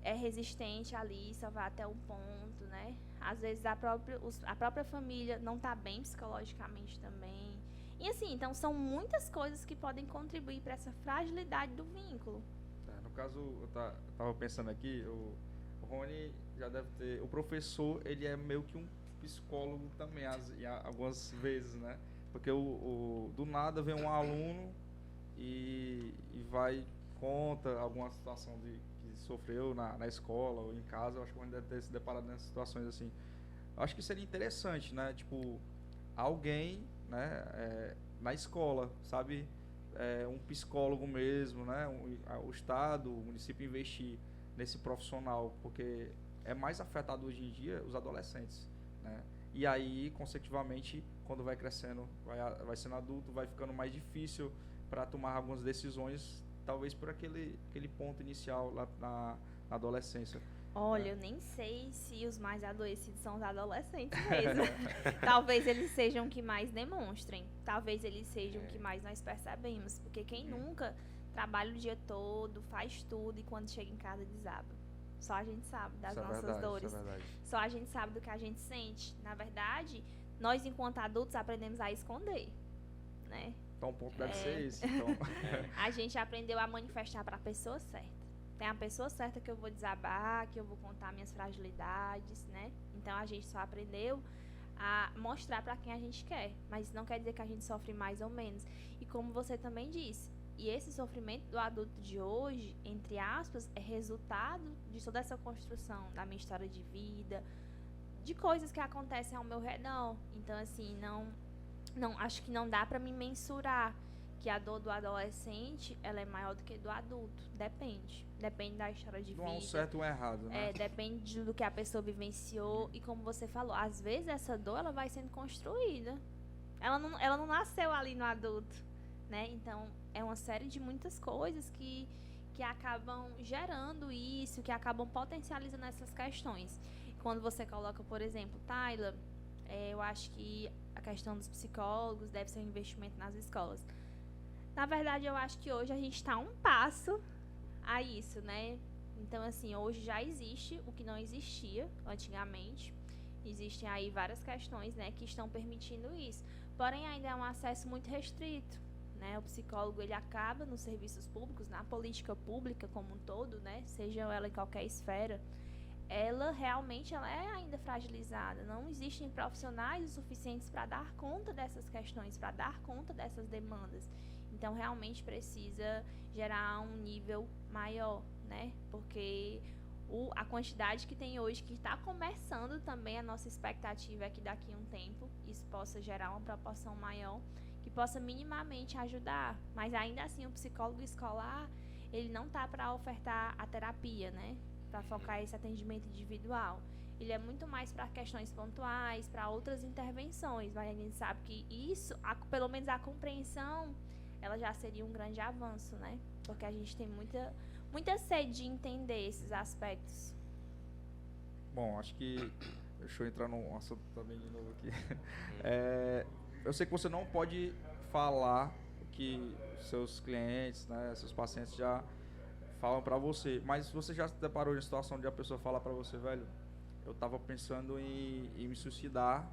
é resistente ali, só vai até um ponto, né? Às vezes, a própria família não está bem psicologicamente também. E assim, então, são muitas coisas que podem contribuir para essa fragilidade do vínculo. No caso, eu tava pensando aqui, o Rony já deve ter... O professor, ele é meio que um psicólogo também, algumas vezes, né? Porque do nada vem um aluno e vai, conta alguma situação que sofreu na escola ou em casa. Eu acho que o Rony deve ter se deparado nessas situações assim. Eu acho que seria interessante, né? Tipo, alguém, né, na escola, sabe? Um psicólogo mesmo, né? O Estado, o município investir nesse profissional, porque é mais afetado hoje em dia os adolescentes, né? E aí, consecutivamente, quando vai crescendo, vai sendo adulto, vai ficando mais difícil para tomar algumas decisões talvez por aquele ponto inicial lá na adolescência. Olha, eu nem sei se os mais adoecidos são os adolescentes mesmo. Talvez eles sejam que mais demonstrem. Talvez eles sejam que mais nós percebemos. Porque quem nunca trabalha o dia todo, faz tudo e quando chega em casa desaba. Só a gente sabe das nossas dores. Isso é verdade. Só a gente sabe do que a gente sente. Na verdade, nós enquanto adultos aprendemos a esconder, né? Então o ponto deve ser esse. Então. A gente aprendeu a manifestar para a pessoa certa. Tem a pessoa certa que eu vou desabar, que eu vou contar minhas fragilidades, né? Então a gente só aprendeu a mostrar para quem a gente quer, mas isso não quer dizer que a gente sofre mais ou menos. E como você também disse, e esse sofrimento do adulto de hoje, entre aspas, é resultado de toda essa construção da minha história de vida, de coisas que acontecem ao meu redor. Então assim, não acho que não dá para me mensurar que a dor do adolescente, ela é maior do que do adulto. Depende da história de vida. Não há um certo ou um errado, né? Depende do que a pessoa vivenciou. E como você falou, às vezes essa dor, ela vai sendo construída. Ela não nasceu ali no adulto, né? Então, é uma série de muitas coisas que acabam gerando isso, que acabam potencializando essas questões. Quando você coloca, por exemplo, Tayla, eu acho que a questão dos psicólogos deve ser um investimento nas escolas. Na verdade, eu acho que hoje a gente está um passo a isso, né? Então, assim, hoje já existe o que não existia antigamente. Existem aí várias questões, né, que estão permitindo isso. Porém, ainda é um acesso muito restrito, né? O psicólogo, ele acaba nos serviços públicos, na política pública como um todo, né? Seja ela em qualquer esfera, ela realmente ela é ainda fragilizada. Não existem profissionais o suficientes para dar conta dessas questões, para dar conta dessas demandas. Então, realmente precisa gerar um nível maior, né? Porque a quantidade que tem hoje, que está começando também, a nossa expectativa é que daqui a um tempo isso possa gerar uma proporção maior, que possa minimamente ajudar. Mas ainda assim, o psicólogo escolar, ele não está para ofertar a terapia, né? Para focar esse atendimento individual. Ele é muito mais para questões pontuais, para outras intervenções. Mas a gente sabe que isso, pelo menos a compreensão, ela já seria um grande avanço, né? Porque a gente tem muita sede de entender esses aspectos. Bom, acho que... Deixa eu entrar num assunto também de novo aqui. Eu sei que você não pode falar o que seus clientes, né, seus pacientes já falam pra você, mas você já se deparou em situação de a pessoa falar pra você, velho, eu tava pensando em me suicidar,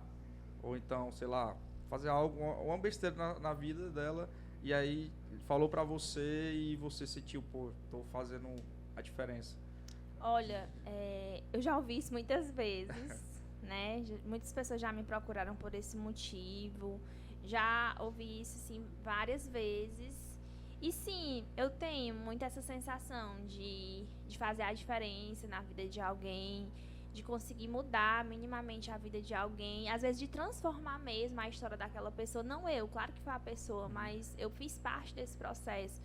ou então, sei lá, fazer algo, uma besteira na vida dela, e aí falou pra você e você sentiu, pô, tô fazendo a diferença. Olha, eu já ouvi isso muitas vezes, né? Muitas pessoas já me procuraram por esse motivo, já ouvi isso, sim, várias vezes. E sim, eu tenho muito essa sensação de fazer a diferença na vida de alguém, de conseguir mudar minimamente a vida de alguém, às vezes de transformar mesmo a história daquela pessoa. Não eu, claro que foi a pessoa, mas eu fiz parte desse processo.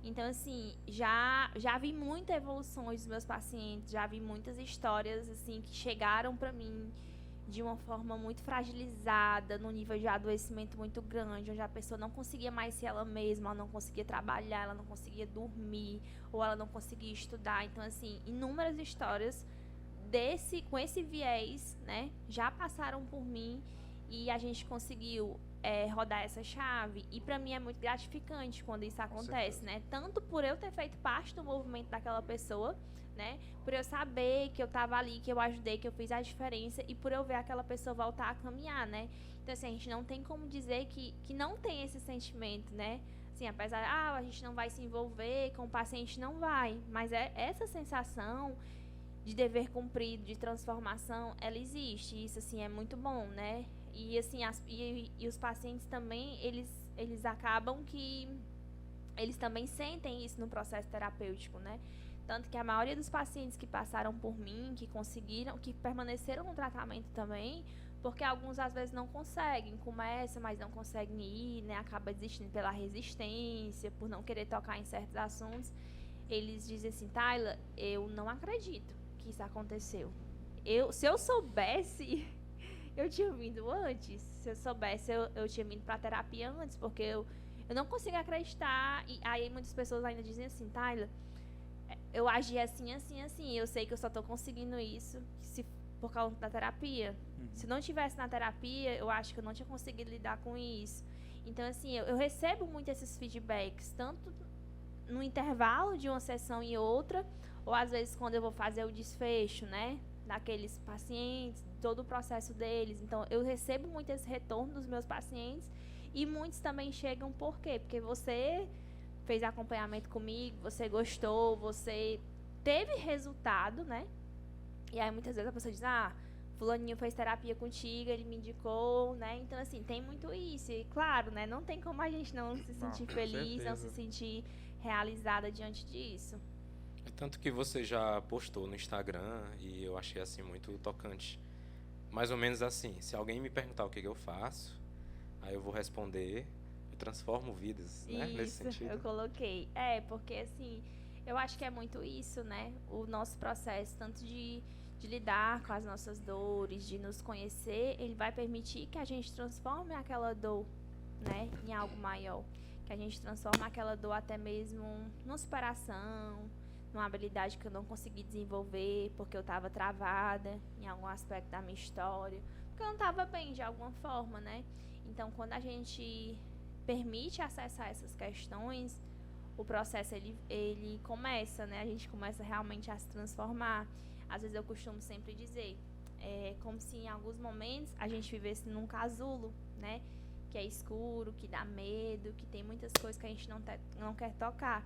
Então, assim, já vi muita evolução dos meus pacientes, já vi muitas histórias, assim, que chegaram pra mim de uma forma muito fragilizada, num nível de adoecimento muito grande, onde a pessoa não conseguia mais ser ela mesma, ela não conseguia trabalhar, ela não conseguia dormir, ou ela não conseguia estudar. Então, assim, inúmeras histórias com esse viés, né, já passaram por mim e a gente conseguiu rodar essa chave. E pra mim é muito gratificante quando isso acontece, né? Tanto por eu ter feito parte do movimento daquela pessoa, né? Por eu saber que eu tava ali, que eu ajudei, que eu fiz a diferença, e por eu ver aquela pessoa voltar a caminhar, né? Então, assim, a gente não tem como dizer que não tem esse sentimento, né? Assim, apesar, a gente não vai se envolver com o paciente, não vai. Mas essa sensação de dever cumprido, de transformação, ela existe. E isso, assim, é muito bom, né? E, assim, e os pacientes também, eles acabam que eles também sentem isso no processo terapêutico, né? Tanto que a maioria dos pacientes que passaram por mim, que conseguiram, que permaneceram no tratamento também, porque alguns às vezes não conseguem, começam, mas não conseguem ir, né? Acaba desistindo pela resistência, por não querer tocar em certos assuntos. Eles dizem assim, Tayla, eu não acredito que isso aconteceu. Se eu soubesse, eu tinha vindo antes. Se eu soubesse, eu tinha vindo pra terapia antes, porque eu eu não consigo acreditar. E aí muitas pessoas ainda dizem assim, Tyler, eu agi assim, assim, assim. Eu sei que eu só tô conseguindo isso por causa da terapia. Se não tivesse na terapia, eu acho que eu não tinha conseguido lidar com isso. Então, assim, eu recebo muito esses feedbacks, tanto no intervalo de uma sessão e outra, ou às vezes quando eu vou fazer o desfecho, né, daqueles pacientes, todo o processo deles. Então, eu recebo muito esse retorno dos meus pacientes e muitos também chegam por quê? Porque você fez acompanhamento comigo, você gostou, você teve resultado, né? E aí muitas vezes a pessoa diz, fulaninho fez terapia contigo, ele me indicou, né? Então, assim, tem muito isso. E, claro, né? Não tem como a gente não se sentir feliz, não se sentir realizada diante disso. É tanto que você já postou no Instagram e eu achei, assim, muito tocante. Mais ou menos assim, se alguém me perguntar o que eu faço, aí eu vou responder, eu transformo vidas, né? Nesse sentido. Eu coloquei. Porque, assim, eu acho que é muito isso, né? O nosso processo, tanto de lidar com as nossas dores, de nos conhecer, ele vai permitir que a gente transforme aquela dor, né, em algo maior. Que a gente transforme aquela dor até mesmo numa superação, numa habilidade que eu não consegui desenvolver porque eu estava travada em algum aspecto da minha história, porque eu não estava bem de alguma forma, né? Então, quando a gente permite acessar essas questões, o processo ele começa, né? A gente começa realmente a se transformar. Às vezes eu costumo sempre dizer, como se em alguns momentos a gente vivesse num casulo, né? Que é escuro, que dá medo, que tem muitas coisas que a gente não quer tocar.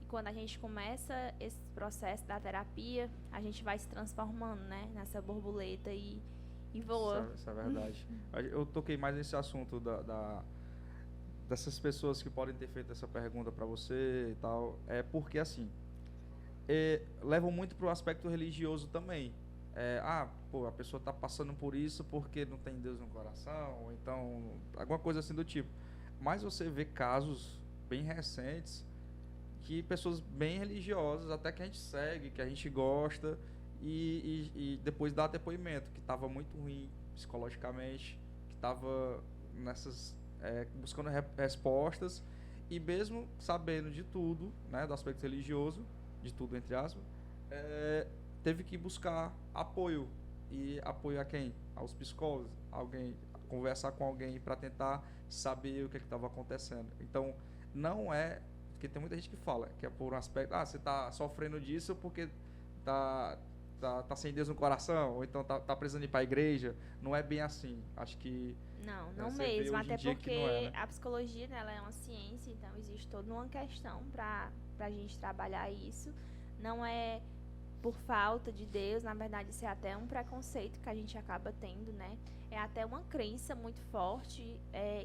E quando a gente começa esse processo da terapia, a gente vai se transformando, né? Nessa borboleta e voa. Isso é verdade. Eu toquei mais nesse assunto dessas pessoas que podem ter feito essa pergunta para você e tal. É porque, assim, levam muito pro aspecto religioso também. A pessoa está passando por isso porque não tem Deus no coração, ou então alguma coisa assim do tipo. Mas você vê casos bem recentes que pessoas bem religiosas, até que a gente segue, que a gente gosta, e depois dá depoimento que estava muito ruim psicologicamente, que estava buscando respostas, e mesmo sabendo de tudo, né, do aspecto religioso, de tudo entre aspas, teve que buscar apoio. E apoio a quem? Aos psicólogos, conversar com alguém para tentar saber o que estava acontecendo. Então, não é, porque tem muita gente que fala que é por um aspecto, você está sofrendo disso porque tá sem Deus no coração, ou então tá precisando ir para a igreja. Não é bem assim. Acho que não mesmo, até porque né? a psicologia, né, ela é uma ciência, então existe toda uma questão para a gente trabalhar isso. Não é por falta de Deus, na verdade isso é até um preconceito que a gente acaba tendo, né? É até uma crença muito forte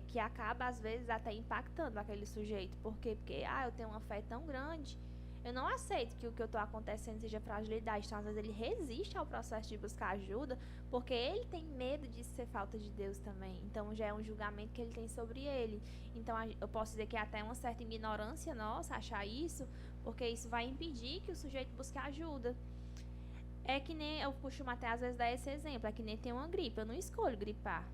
que acaba às vezes até impactando aquele sujeito. Por quê? Porque eu tenho uma fé tão grande, eu não aceito que o que eu estou acontecendo seja fragilidade. Então às vezes ele resiste ao processo de buscar ajuda porque ele tem medo de ser falta de Deus também. Então já é um julgamento que ele tem sobre ele. Então eu posso dizer que é até uma certa ignorância nossa achar isso, porque isso vai impedir que o sujeito busque ajuda. É que nem, eu costumo até às vezes dar esse exemplo, é que nem tem uma gripe, eu não escolho gripar.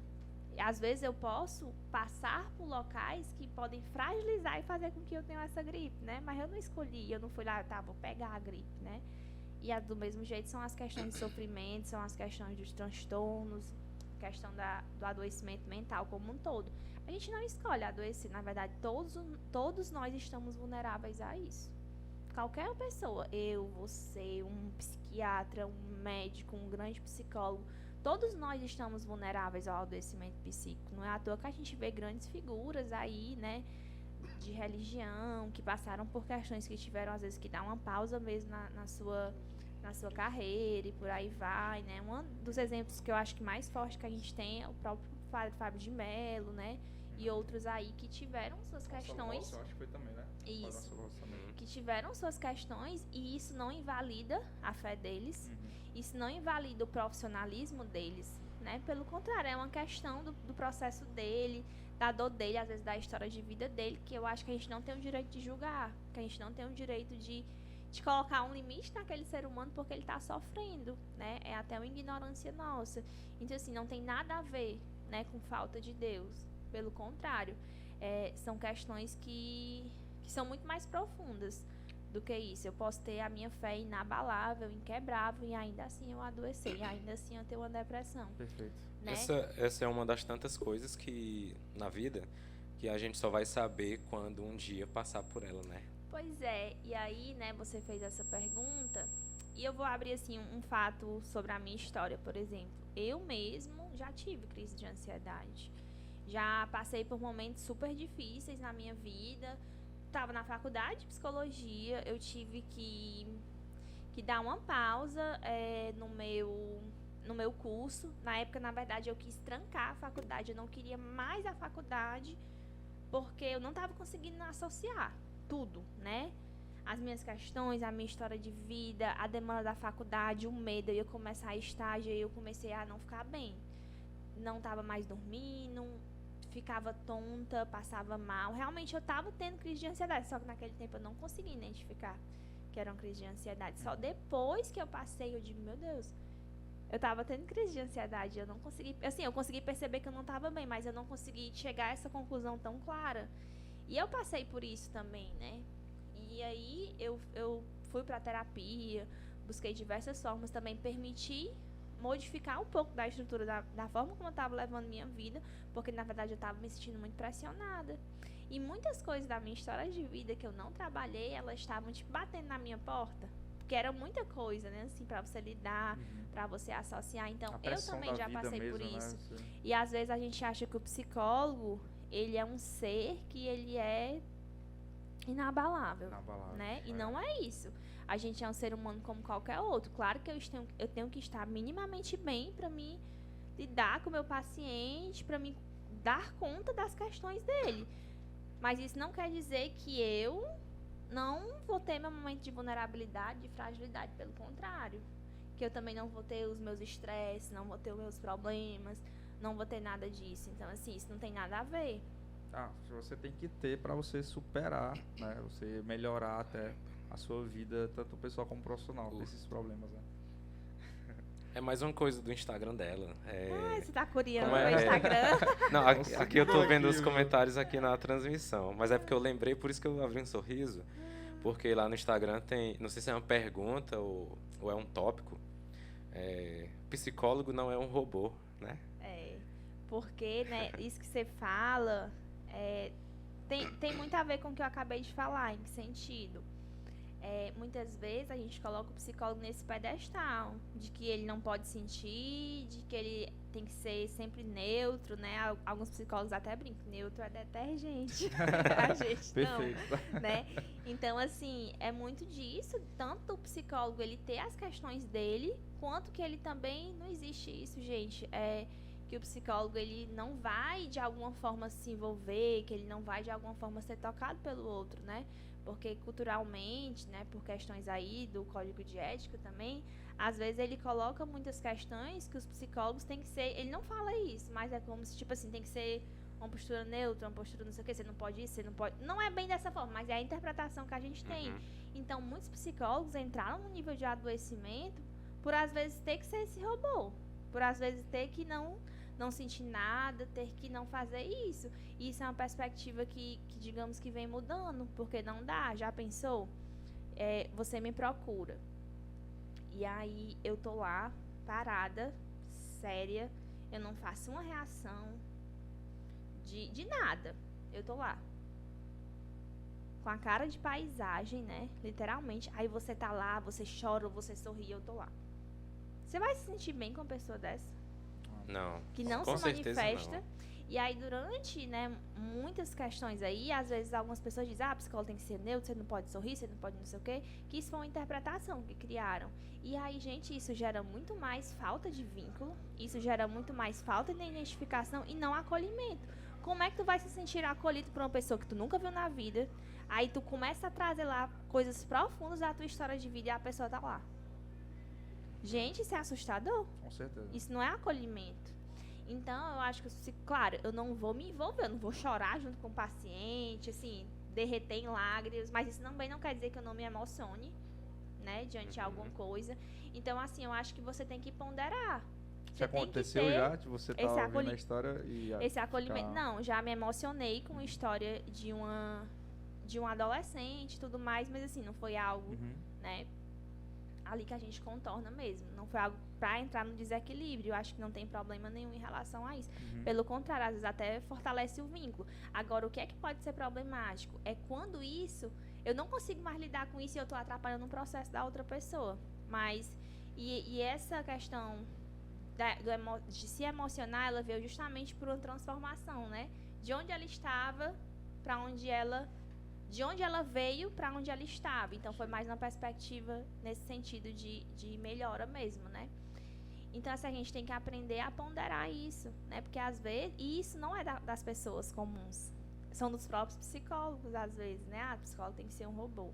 Às vezes eu posso passar por locais que podem fragilizar e fazer com que eu tenha essa gripe, né? Mas eu não escolhi, eu não fui lá, vou pegar a gripe, né? E do mesmo jeito são as questões de sofrimento, são as questões dos transtornos, questão do adoecimento mental como um todo. A gente não escolhe adoecer, na verdade todos nós estamos vulneráveis a isso. Qualquer pessoa, eu, você, um psiquiatra, um médico, um grande psicólogo, todos nós estamos vulneráveis ao adoecimento psíquico. Não é à toa que a gente vê grandes figuras aí, né, de religião, que passaram por questões que tiveram, às vezes, que dar uma pausa mesmo na sua carreira e por aí vai, né. Um dos exemplos que eu acho que mais forte que a gente tem é o próprio padre Fábio de Mello, né, e outros aí que tiveram suas questões. Nossa, eu acho que foi também, né? Isso. Que tiveram suas questões e isso não invalida a fé deles, isso não invalida o profissionalismo deles, né? Pelo contrário, é uma questão do processo dele, da dor dele, às vezes da história de vida dele, que eu acho que a gente não tem o direito de julgar, que a gente não tem o direito de colocar um limite naquele ser humano porque ele está sofrendo, né? É até uma ignorância nossa. Então, assim, não tem nada a ver, né, com falta de Deus. Pelo contrário, são questões que são muito mais profundas do que isso. Eu posso ter a minha fé inabalável, inquebrável, e ainda assim eu adoecer, e ainda assim eu ter uma depressão, Perfeito. né? Essa é uma das tantas coisas que, na vida, que a gente só vai saber quando um dia passar por ela, né? Pois é, e aí, né, você fez essa pergunta, e eu vou abrir, assim, um fato sobre a minha história, por exemplo. Eu mesmo já tive crise de ansiedade. Já passei por momentos super difíceis na minha vida. Estava na faculdade de psicologia, eu tive que dar uma pausa no meu curso. Na época, na verdade, eu quis trancar a faculdade, eu não queria mais a faculdade, porque eu não estava conseguindo associar tudo, né? As minhas questões, a minha história de vida, a demanda da faculdade, o medo, eu ia começar estágio, e eu comecei a não ficar bem. Não estava mais dormindo, ficava tonta, passava mal. Realmente eu estava tendo crise de ansiedade, só que naquele tempo eu não conseguia identificar que era uma crise de ansiedade. Só depois que eu passei, eu digo, meu Deus, eu estava tendo crise de ansiedade, eu não consegui, assim, eu consegui perceber que eu não estava bem, mas eu não consegui chegar a essa conclusão tão clara. E eu passei por isso também, né? E aí eu fui para terapia, busquei diversas formas, também permiti modificar um pouco da estrutura da forma como eu estava levando minha vida, porque na verdade eu estava me sentindo muito pressionada. E muitas coisas da minha história de vida que eu não trabalhei, elas estavam tipo batendo na minha porta, porque era muita coisa, né, assim, para você lidar, para você associar. Então, eu também já passei por isso. Né? E às vezes a gente acha que o psicólogo, ele é um ser que ele é inabalável, né? E não é isso. A gente é um ser humano como qualquer outro. Claro que eu tenho que estar minimamente bem para me lidar com o meu paciente, para me dar conta das questões dele. Mas isso não quer dizer que eu não vou ter meu momento de vulnerabilidade, de fragilidade. Pelo contrário. Que eu também não vou ter os meus estresses, não vou ter os meus problemas, não vou ter nada disso. Então, assim, isso não tem nada a ver. Você tem que ter para você superar, né? Você melhorar até a sua vida, tanto pessoal como profissional, desses problemas, né? É mais uma coisa do Instagram dela. Você tá curiando Como no meu Instagram? Não, aqui eu tô vendo os comentários aqui na transmissão, mas é porque eu lembrei, por isso que eu abri um sorriso, porque lá no Instagram tem, não sei se é uma pergunta ou é um tópico, psicólogo não é um robô, né? Porque, né, isso que você fala tem muito a ver com o que eu acabei de falar. Em que sentido? Muitas vezes a gente coloca o psicólogo nesse pedestal de que ele não pode sentir, de que ele tem que ser sempre neutro, né? Alguns psicólogos até brincam, neutro é detergente. A gente não, né? Então, assim, é muito disso, tanto o psicólogo ele ter as questões dele, quanto que ele também, não existe isso, gente, que o psicólogo ele não vai de alguma forma se envolver, que ele não vai de alguma forma ser tocado pelo outro, né? Porque culturalmente, né, por questões aí do código de ética também, às vezes ele coloca muitas questões que os psicólogos têm que ser, ele não fala isso, mas é como se, tipo assim, tem que ser uma postura neutra, uma postura não sei o que, você não pode isso, você não pode, não é bem dessa forma, mas é a interpretação que a gente tem. Então, muitos psicólogos entraram no nível de adoecimento por às vezes ter que ser esse robô, por às vezes ter que não sentir nada, ter que não fazer isso. E isso é uma perspectiva que digamos que vem mudando, porque não dá, já pensou? Você me procura. E aí eu tô lá, parada, séria, eu não faço uma reação de nada. Eu tô lá. Com a cara de paisagem, né? Literalmente. Aí você tá lá, você chora, você sorri, eu tô lá. Você vai se sentir bem com uma pessoa dessa? Não. Que não se manifesta. Não. E aí, durante, né, muitas questões aí, às vezes algumas pessoas dizem, a psicóloga tem que ser neutro, você não pode sorrir, você não pode não sei o quê, que isso foi uma interpretação que criaram. E aí, gente, isso gera muito mais falta de vínculo, isso gera muito mais falta de identificação e não acolhimento. Como é que tu vai se sentir acolhido por uma pessoa que tu nunca viu na vida, aí tu começa a trazer lá coisas profundas da tua história de vida e a pessoa tá lá. Gente, isso é assustador. Com certeza. Isso não é acolhimento. Então, eu acho que, claro, eu não vou me envolver, eu não vou chorar junto com o paciente, assim, derreter em lágrimas, mas isso também não quer dizer que eu não me emocione, né, diante de alguma coisa. Então, assim, eu acho que você tem que ponderar Isso Você tem que aconteceu ter já? De você tá esse ouvindo a acolhi- história e esse acolhimento. ficar- Não, já me emocionei com a história de um adolescente e tudo mais, mas assim, não foi algo, Uhum. né, ali que a gente contorna mesmo. Não foi algo pra entrar no desequilíbrio. Eu acho que não tem problema nenhum em relação a isso. Uhum. Pelo contrário, às vezes até fortalece o vínculo. Agora, o que é que pode ser problemático? É quando eu não consigo mais lidar com isso e eu tô atrapalhando o processo da outra pessoa. Mas, e essa questão de se emocionar, ela veio justamente por uma transformação, né? De onde ela estava para onde ela... De onde ela veio para onde ela estava. Então, foi mais uma perspectiva nesse sentido de melhora mesmo, né? Então, assim, a gente tem que aprender a ponderar isso, né? Porque, às vezes... E isso não é das pessoas comuns. São dos próprios psicólogos, às vezes, né? Ah, psicólogo tem que ser um robô.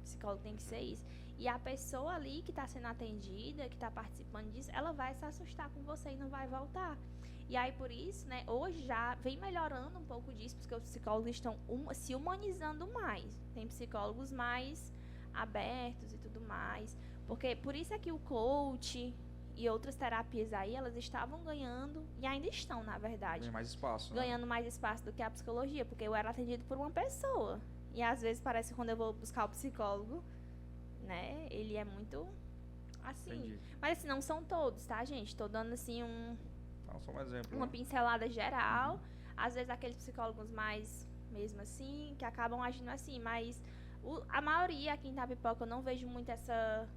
Psicólogo tem que ser isso. E a pessoa ali que está sendo atendida, que está participando disso, ela vai se assustar com você e não vai voltar. E aí, por isso, né, hoje já vem melhorando um pouco disso, porque os psicólogos estão se humanizando mais. Tem psicólogos mais abertos e tudo mais. Porque por isso é que o coach e outras terapias aí, elas estavam ganhando, e ainda estão, na verdade, Tem mais espaço, né? ganhando mais espaço do que a psicologia, porque eu era atendido por uma pessoa. E às vezes parece que quando eu vou buscar o psicólogo, né, ele é muito assim. Entendi. Mas assim, não são todos, tá, gente? Tô dando assim Não, só um exemplo. uma né? pincelada geral. Às vezes aqueles psicólogos mais, mesmo assim, que acabam agindo assim, mas a maioria aqui em Itapipoca eu não vejo muito essa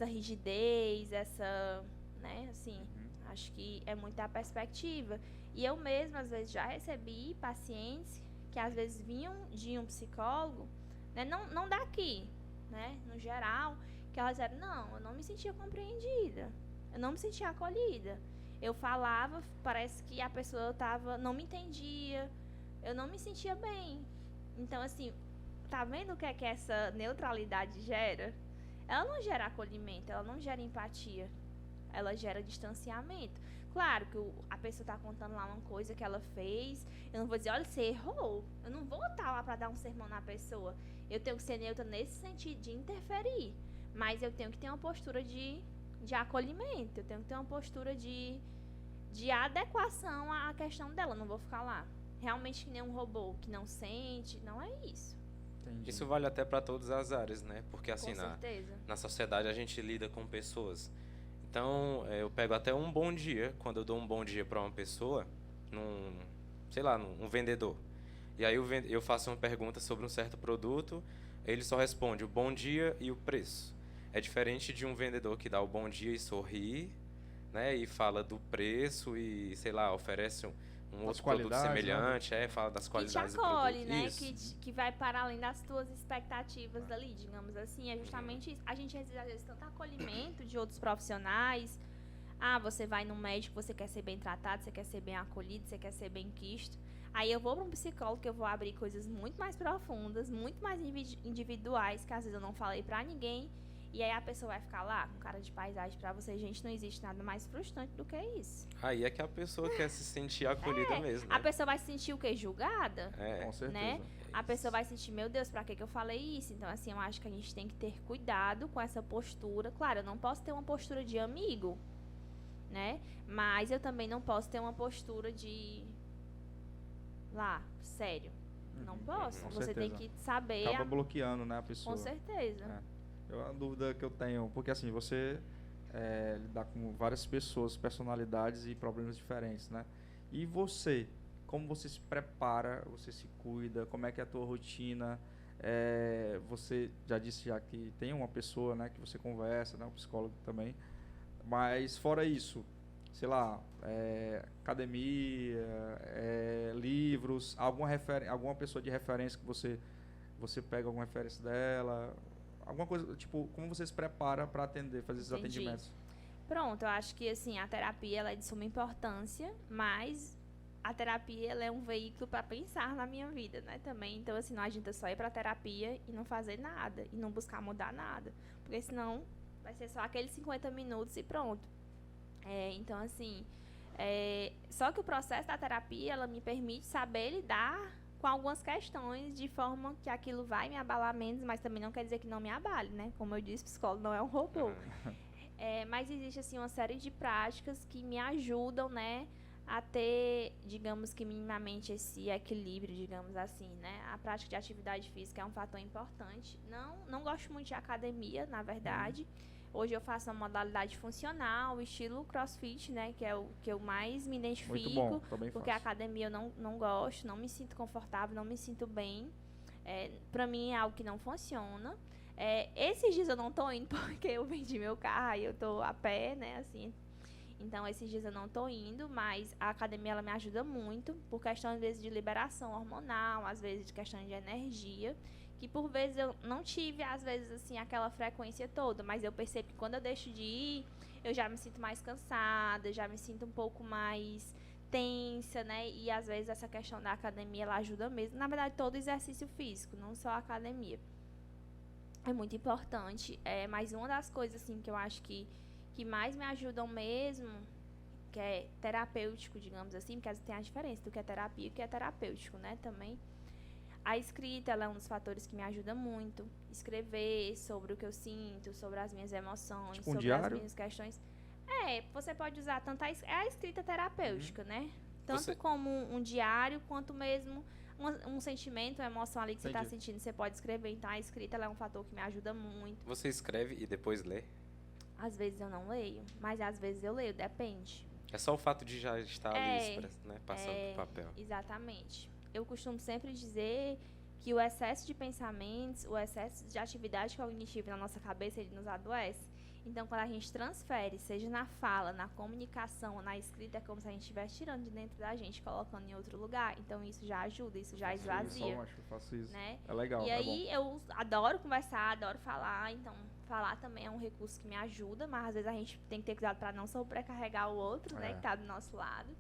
rigidez, né, assim, Uhum. acho que é muito da perspectiva. E eu mesma, às vezes, já recebi pacientes que às vezes vinham de um psicólogo, né, não daqui, né, no geral, que elas disseram, não, eu não me sentia compreendida, eu não me sentia acolhida. Eu falava, parece que a pessoa não me entendia, eu não me sentia bem. Então, assim, tá vendo o que é que essa neutralidade gera? Ela não gera acolhimento, ela não gera empatia, ela gera distanciamento. Claro que a pessoa tá contando lá uma coisa que ela fez, eu não vou dizer, olha, você errou. Eu não vou estar lá para dar um sermão na pessoa. Eu tenho que ser neutra nesse sentido de interferir, mas eu tenho que ter uma postura de acolhimento, eu tenho que ter uma postura de adequação à questão dela. Eu não vou ficar lá realmente que nem um robô que não sente, não é isso. Entendi. Isso vale até para todas as áreas, né? Porque assim, Com certeza. na sociedade a gente lida com pessoas. Então, eu pego até um bom dia, quando eu dou um bom dia para uma pessoa, sei lá, um vendedor. E aí eu faço uma pergunta sobre um certo produto, ele só responde o bom dia e o preço. É diferente de um vendedor que dá o bom dia e sorri, né? E fala do preço e, sei lá, oferece um outro produto qualidades, semelhante, fala das Que te qualidades do acolhe, produto. né? Isso. Que vai para além das tuas expectativas dali, digamos assim. É justamente isso. A gente recebe, às vezes, tanto acolhimento de outros profissionais. Ah, você vai no médico, você quer ser bem tratado, você quer ser bem acolhido, você quer ser bem quisto. Aí eu vou para um psicólogo que eu vou abrir coisas muito mais profundas, muito mais individuais, que às vezes eu não falei para ninguém. E aí a pessoa vai ficar lá com cara de paisagem pra você. Gente, não existe nada mais frustrante do que isso. Aí é que a pessoa quer se sentir acolhida mesmo, né? A pessoa vai se sentir o quê? Julgada? É. Com certeza. Né? A pessoa vai sentir, meu Deus, pra que eu falei isso? Então, assim, eu acho que a gente tem que ter cuidado com essa postura. Claro, eu não posso ter uma postura de amigo, né? Mas eu também não posso ter uma postura de... sério. Não posso. Com Você certeza. tem que saber... Acaba bloqueando, né, a pessoa. Com certeza. É uma dúvida que eu tenho, porque assim, você lidar com várias pessoas, personalidades e problemas diferentes, né? E você, como você se prepara, você se cuida, como é que é a tua rotina? Você já disse já que tem uma pessoa, né, que você conversa, né, um psicólogo também, mas fora isso, sei lá, academia, livros, alguma pessoa de referência que você pega alguma referência dela, alguma coisa, tipo, como você se prepara para atender, fazer esses Entendi. atendimentos? Pronto, eu acho que assim, a terapia ela é de suma importância, mas a terapia ela é um veículo para pensar na minha vida, né, também. Então, assim, não adianta só ir para terapia e não fazer nada, e não buscar mudar nada, porque senão vai ser só aqueles 50 minutos e pronto. Então, assim, só que o processo da terapia, ela me permite saber lidar com algumas questões de forma que aquilo vai me abalar menos, mas também não quer dizer que não me abale, né? Como eu disse, psicólogo não é um robô. Mas existe, assim, uma série de práticas que me ajudam, né, a ter, digamos que minimamente esse equilíbrio, digamos assim, né? A prática de atividade física é um fator importante. Não gosto muito de academia, na verdade. Hoje eu faço uma modalidade funcional, estilo CrossFit, né? Que é o que eu mais me identifico. Muito bom, também Porque a faço. academia eu não gosto, não me sinto confortável, não me sinto bem. Pra mim é algo que não funciona. Esses dias eu não tô indo porque eu vendi meu carro e eu tô a pé, né? Assim. Então, esses dias eu não tô indo, mas a academia ela me ajuda muito, por questão, às vezes, de liberação hormonal, às vezes, de questão de energia, que por vezes eu não tive, às vezes, assim, aquela frequência toda, mas eu percebo que quando eu deixo de ir, eu já me sinto mais cansada, já me sinto um pouco mais tensa, né? E às vezes essa questão da academia ela ajuda mesmo. Na verdade, todo exercício físico, não só a academia. É muito importante. Mas uma das coisas, assim, que eu acho que mais me ajudam mesmo, que é terapêutico, digamos assim, porque tem a diferença do que é terapia e o que é terapêutico, né, também. A escrita, ela é um dos fatores que me ajuda muito. Escrever sobre o que eu sinto, sobre as minhas emoções, Tipo um sobre diário? as minhas questões. Você pode usar tanto a escrita terapêutica, né? Tanto Você- como um diário, quanto mesmo um sentimento, uma emoção ali que você está Entendi. sentindo, você pode escrever. Então, a escrita ela é um fator que me ajuda muito. Você escreve e depois lê? Às vezes eu não leio, mas às vezes eu leio, depende. É só o fato de já estar ali É, né, passando pro papel. Exatamente. Eu costumo sempre dizer que o excesso de pensamentos, o excesso de atividade cognitiva na nossa cabeça, ele nos adoece. Então, quando a gente transfere, seja na fala, na comunicação ou na escrita, é como se a gente estivesse tirando de dentro da gente, colocando em outro lugar. Então, isso já ajuda, isso já esvazia, Eu faço isso. né? É legal, E é bom. aí, eu adoro conversar, adoro falar, então falar também é um recurso que me ajuda, mas às vezes a gente tem que ter cuidado para não sobrecarregar o outro, né, que tá do nosso lado.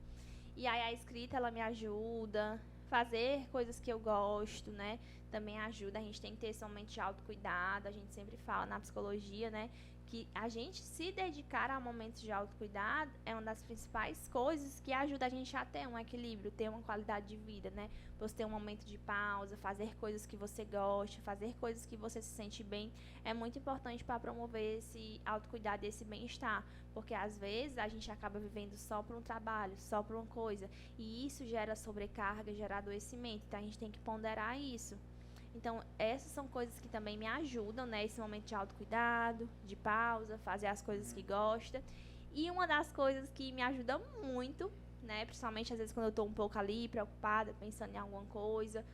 E aí a escrita, ela me ajuda, fazer coisas que eu gosto, né, também ajuda. A gente tem que ter esse momento de autocuidado, a gente sempre fala na psicologia, né, que a gente se dedicar a momentos de autocuidado é uma das principais coisas que ajuda a gente a ter um equilíbrio, ter uma qualidade de vida, né? Você ter um momento de pausa, fazer coisas que você gosta, fazer coisas que você se sente bem, é muito importante para promover esse autocuidado e esse bem-estar, porque às vezes a gente acaba vivendo só por um trabalho, só por uma coisa, e isso gera sobrecarga, gera adoecimento, então a gente tem que ponderar isso. Então, essas são coisas que também me ajudam, né? Esse momento de autocuidado, de pausa, fazer as coisas que gosta. E uma das coisas que me ajuda muito, né? Principalmente às vezes quando eu estou um pouco ali, preocupada, pensando em alguma coisa,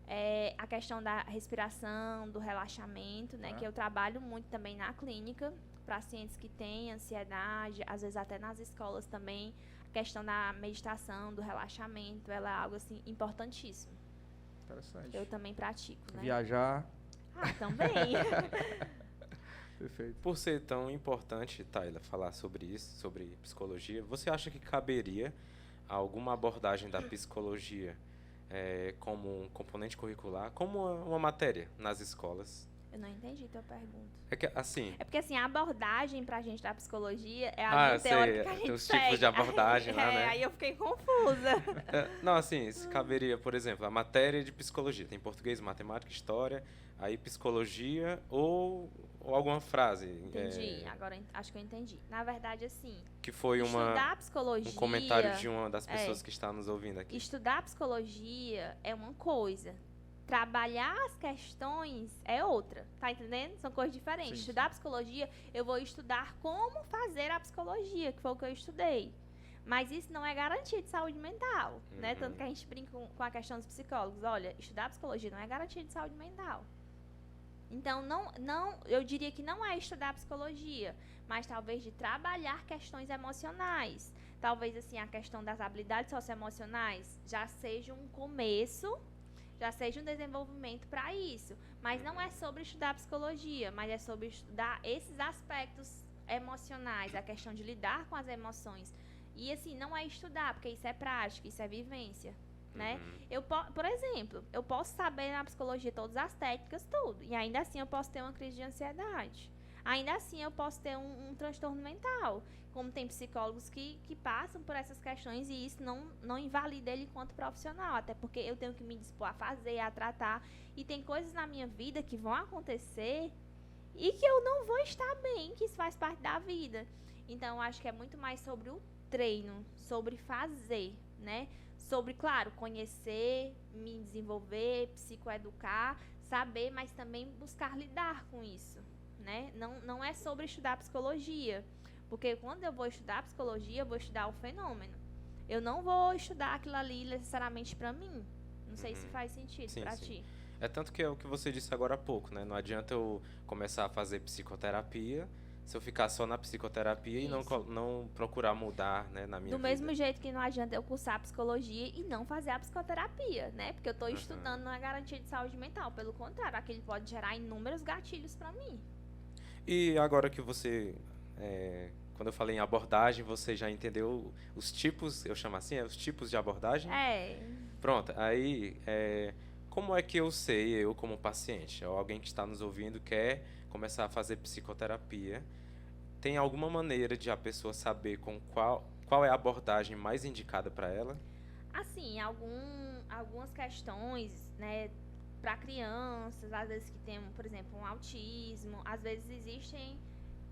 é a questão da respiração, do relaxamento, né? Que eu trabalho muito também na clínica, para pacientes que têm ansiedade, às vezes até nas escolas também. A questão da meditação, do relaxamento, ela é algo, assim, importantíssimo. Interessante. Eu também pratico, né? Viajar. Também. Perfeito. Por ser tão importante, Tayla, falar sobre isso, sobre psicologia, você acha que caberia alguma abordagem da psicologia como um componente curricular, como uma matéria nas escolas? Eu não entendi tua pergunta. É que, assim... É porque, assim, a abordagem pra gente da psicologia é a linha sei, teórica que a gente tem os segue. tipos de abordagem lá, né? Aí eu fiquei confusa. Não, assim, se caberia, por exemplo, a matéria de psicologia. Tem português, matemática, história, aí psicologia ou alguma frase. Entendi, agora acho que eu entendi. Na verdade, assim, Que foi estudar psicologia... um comentário de uma das pessoas que está nos ouvindo aqui. Estudar psicologia é uma coisa. Trabalhar as questões é outra, tá entendendo? São coisas diferentes. Sim. Estudar psicologia, eu vou estudar como fazer a psicologia, que foi o que eu estudei. Mas isso não é garantia de saúde mental, né? Tanto que a gente brinca com a questão dos psicólogos. Olha, estudar psicologia não é garantia de saúde mental. Então, eu diria que não é estudar psicologia, mas talvez de trabalhar questões emocionais. Talvez, assim, a questão das habilidades socioemocionais já seja um começo, já seja um desenvolvimento para isso. Mas não é sobre estudar psicologia, mas é sobre estudar esses aspectos emocionais, a questão de lidar com as emoções. E, assim, não é estudar, porque isso é prática, isso é vivência, né? Por exemplo, eu posso saber na psicologia todas as técnicas, tudo, e ainda assim eu posso ter uma crise de ansiedade. Ainda assim eu posso ter um transtorno mental, como tem psicólogos que passam por essas questões e isso não invalida ele enquanto profissional, até porque eu tenho que me dispor a fazer, a tratar, e tem coisas na minha vida que vão acontecer e que eu não vou estar bem, que isso faz parte da vida. Então, eu acho que é muito mais sobre o treino, sobre fazer, né? Sobre, claro, conhecer, me desenvolver, psicoeducar, saber, mas também buscar lidar com isso, né? Não é sobre estudar psicologia, porque quando eu vou estudar psicologia, eu vou estudar o fenômeno. Eu não vou estudar aquilo ali necessariamente para mim. Não sei se faz sentido Sim, para sim. ti. É tanto que é o que você disse agora há pouco, né? Não adianta eu começar a fazer psicoterapia se eu ficar só na psicoterapia e Isso. não procurar mudar, né, na minha Do vida. mesmo jeito que não adianta eu cursar psicologia e não fazer a psicoterapia, né? Porque eu tô estudando, não é garantia de saúde mental. Pelo contrário, aquele pode gerar inúmeros gatilhos para mim. E agora que você, quando eu falei em abordagem, você já entendeu os tipos, eu chamo assim, os tipos de abordagem? É, Pronto, aí, como é que eu sei, eu como paciente, ou alguém que está nos ouvindo quer começar a fazer psicoterapia, tem alguma maneira de a pessoa saber qual é a abordagem mais indicada para ela? assim, algumas questões, né, para crianças, às vezes que tem, por exemplo, um autismo, às vezes existem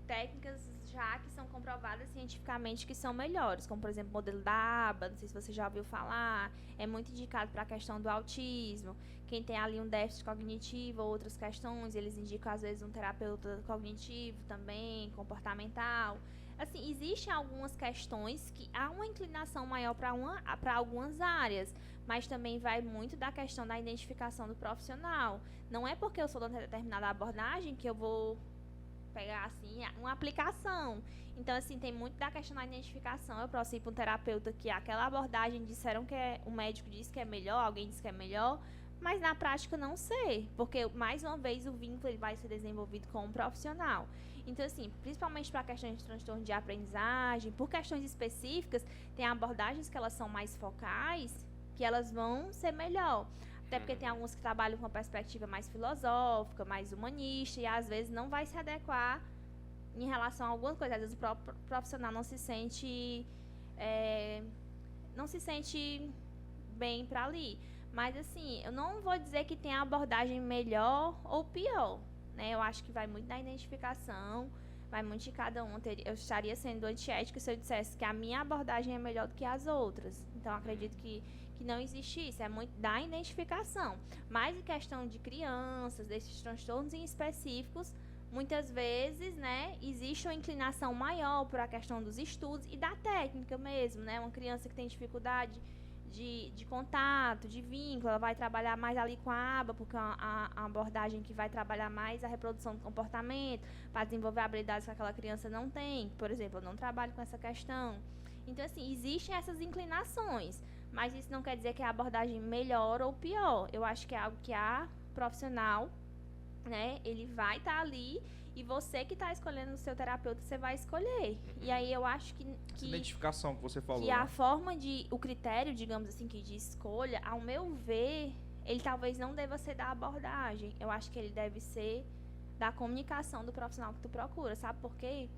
técnicas já que são comprovadas cientificamente que são melhores, como por exemplo o modelo da aba, não sei se você já ouviu falar, é muito indicado para a questão do autismo. Quem tem ali um déficit cognitivo ou outras questões, eles indicam às vezes um terapeuta cognitivo também, comportamental. Assim, existem algumas questões que há uma inclinação maior para algumas áreas, mas também vai muito da questão da identificação do profissional. Não é porque eu sou de uma determinada abordagem que eu vou pegar assim uma aplicação. Então, assim, tem muito da questão da identificação. Eu posso ir para um terapeuta que aquela abordagem disseram que o médico disse que é melhor, alguém disse que é melhor, mas na prática não sei, porque mais uma vez o vínculo ele vai ser desenvolvido com um profissional. Então, assim, principalmente para questões de transtorno de aprendizagem, por questões específicas, tem abordagens que elas são mais focais, que elas vão ser melhor. Até porque tem alguns que trabalham com uma perspectiva mais filosófica, mais humanista, e às vezes não vai se adequar em relação a algumas coisas. Às vezes o próprio profissional não se sente bem para ali. Mas assim, eu não vou dizer que tem a abordagem melhor ou pior, né? Eu acho que vai muito da identificação, vai muito de cada um. Eu estaria sendo antiética se eu dissesse que a minha abordagem é melhor do que as outras. Então, eu acredito que não existe isso, é muito da identificação. Mas em questão de crianças, desses transtornos em específicos, muitas vezes, né, existe uma inclinação maior para a questão dos estudos e da técnica mesmo, né? Uma criança que tem dificuldade de contato, de vínculo, ela vai trabalhar mais ali com a aba, porque é a abordagem que vai trabalhar mais a reprodução do comportamento, para desenvolver habilidades que aquela criança não tem. Por exemplo, eu não trabalho com essa questão. Então, assim, existem essas inclinações, mas isso não quer dizer que é a abordagem melhor ou pior. Eu acho que é algo que a profissional, né, ele vai estar ali e você que está escolhendo o seu terapeuta, você vai escolher. E aí eu acho Essa identificação que você falou, que né? a forma o critério, digamos assim, que de escolha, ao meu ver, ele talvez não deva ser da abordagem. Eu acho que ele deve ser da comunicação do profissional que tu procura, sabe por quê?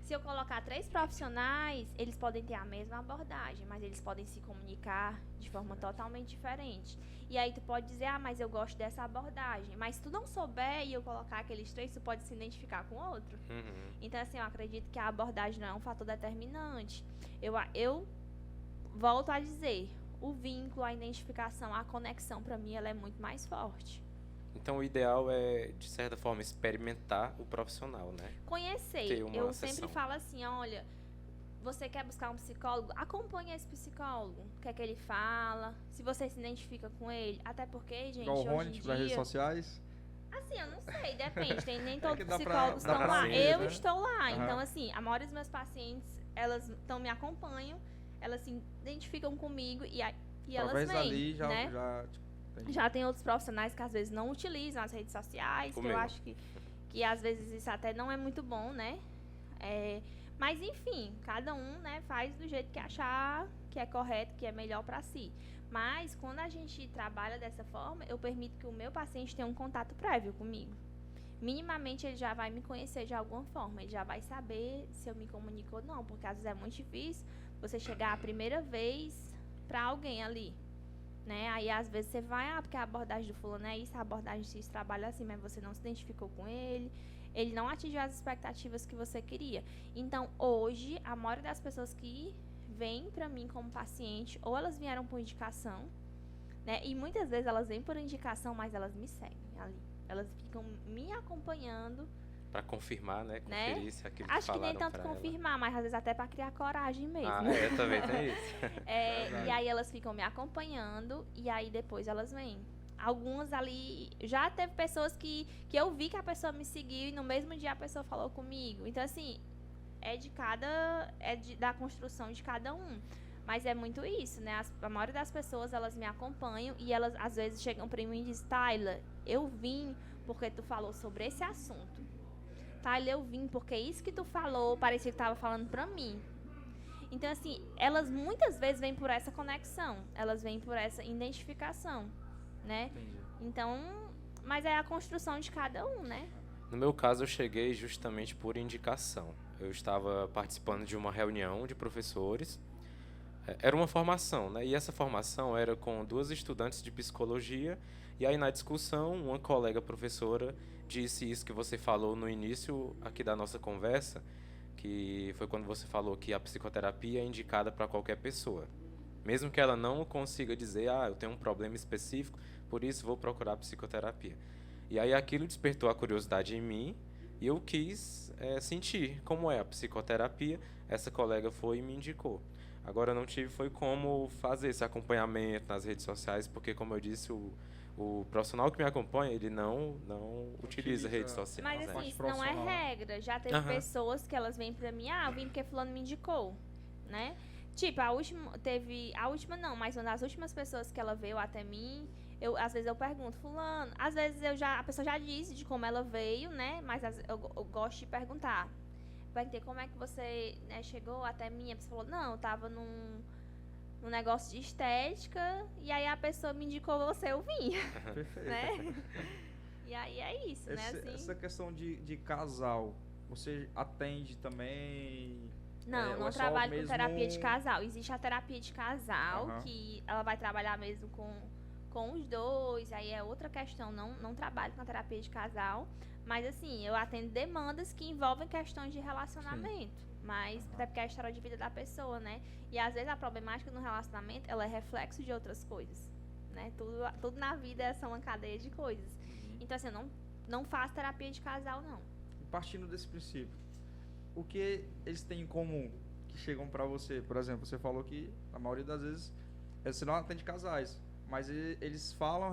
Se eu colocar 3 profissionais, eles podem ter a mesma abordagem, mas eles podem se comunicar de forma totalmente diferente. E aí tu pode dizer, mas eu gosto dessa abordagem. Mas se tu não souber e eu colocar aqueles 3, tu pode se identificar com o outro. Então, assim, eu acredito que a abordagem não é um fator determinante. Eu volto a dizer, o vínculo, a identificação, a conexão, para mim, ela é muito mais forte. Então, o ideal é, de certa forma, experimentar o profissional, né? Conhecer. Eu sempre falo assim, olha, você quer buscar um psicólogo? Acompanhe esse psicólogo. O que é que ele fala? Se você se identifica com ele. Até porque, gente, Igual o Rony, hoje em para dia... redes sociais? Assim, eu não sei, depende. Nem todos os dá psicólogos pra estão lá. ver, Eu né? estou lá. Uhum. Então, assim, a maioria dos meus pacientes, elas me acompanham, elas se identificam comigo e elas Talvez vêm, ali né? Entendi. Já tem outros profissionais que às vezes não utilizam as redes sociais, que eu acho que às vezes isso até não é muito bom, né? Mas enfim, cada um, né, faz do jeito que achar que é correto, que é melhor para si. Mas quando a gente trabalha dessa forma, eu permito que o meu paciente tenha um contato prévio comigo. Minimamente ele já vai me conhecer de alguma forma, ele já vai saber se eu me comunico ou não, porque às vezes é muito difícil você chegar a primeira vez para alguém ali. né? Aí às vezes você vai, porque a abordagem do fulano é isso, a abordagem X trabalha assim, mas você não se identificou com ele não atingiu as expectativas que você queria. Então, hoje, a maioria das pessoas que vêm pra mim como paciente, ou elas vieram por indicação, né? E muitas vezes elas vêm por indicação, mas elas me seguem ali. Elas ficam me acompanhando. Pra confirmar, né? Né? Conferir se aquilo que Acho que nem falaram tanto pra ela. confirmar, mas às vezes até pra criar coragem mesmo. Ah, também tem isso. E aí elas ficam me acompanhando e aí depois elas vêm. Algumas ali, já teve pessoas que eu vi que a pessoa me seguiu e no mesmo dia a pessoa falou comigo. Então, assim, da construção de cada um. Mas é muito isso, né? A maioria das pessoas, elas me acompanham e elas às vezes chegam pra mim e dizem, Tayla, eu vim porque tu falou sobre esse assunto. Tayla, eu vim porque isso que tu falou, parecia que tava falando pra mim. Então, assim, elas muitas vezes vêm por essa conexão, elas vêm por essa identificação, né? Entendi. Então, mas é a construção de cada um, né? No meu caso, eu cheguei justamente por indicação. Eu estava participando de uma reunião de professores. Era uma formação, né? E essa formação era com 2 estudantes de psicologia. E aí, na discussão, uma colega professora disse isso que você falou no início aqui da nossa conversa, que foi quando você falou que a psicoterapia é indicada para qualquer pessoa. Mesmo que ela não consiga dizer, eu tenho um problema específico, por isso vou procurar psicoterapia. E aí aquilo despertou a curiosidade em mim e eu quis sentir como é a psicoterapia. Essa colega foi e me indicou. Agora não tive foi como fazer esse acompanhamento nas redes sociais, porque como eu disse, o profissional que me acompanha, ele não utiliza redes sociais. Mas assim, isso não é regra. Já teve pessoas que elas vêm pra mim, eu vim porque fulano me indicou, né? Tipo, mas uma das últimas pessoas que ela veio até mim, às vezes eu pergunto, fulano, às vezes a pessoa já disse de como ela veio, né? Mas eu gosto de perguntar. Perguntei como é que você, né, chegou até mim, a pessoa falou, não, eu tava num negócio de estética, e aí a pessoa me indicou você, eu vim. Perfeito. Né? E aí é isso, né? Assim, essa questão de casal, você atende também? Não trabalho com terapia de casal. Existe a terapia de casal, que ela vai trabalhar mesmo com os dois, aí é outra questão, não trabalho com a terapia de casal, mas assim, eu atendo demandas que envolvem questões de relacionamento. Sim. Mas até porque é a história de vida da pessoa, né? E às vezes a problemática no relacionamento, ela é reflexo de outras coisas, né? Tudo na vida é uma cadeia de coisas. Então assim, eu não faço terapia de casal, não. Partindo desse princípio, o que eles têm em comum que chegam pra você? Por exemplo, você falou que a maioria das vezes você não atende casais, mas eles falam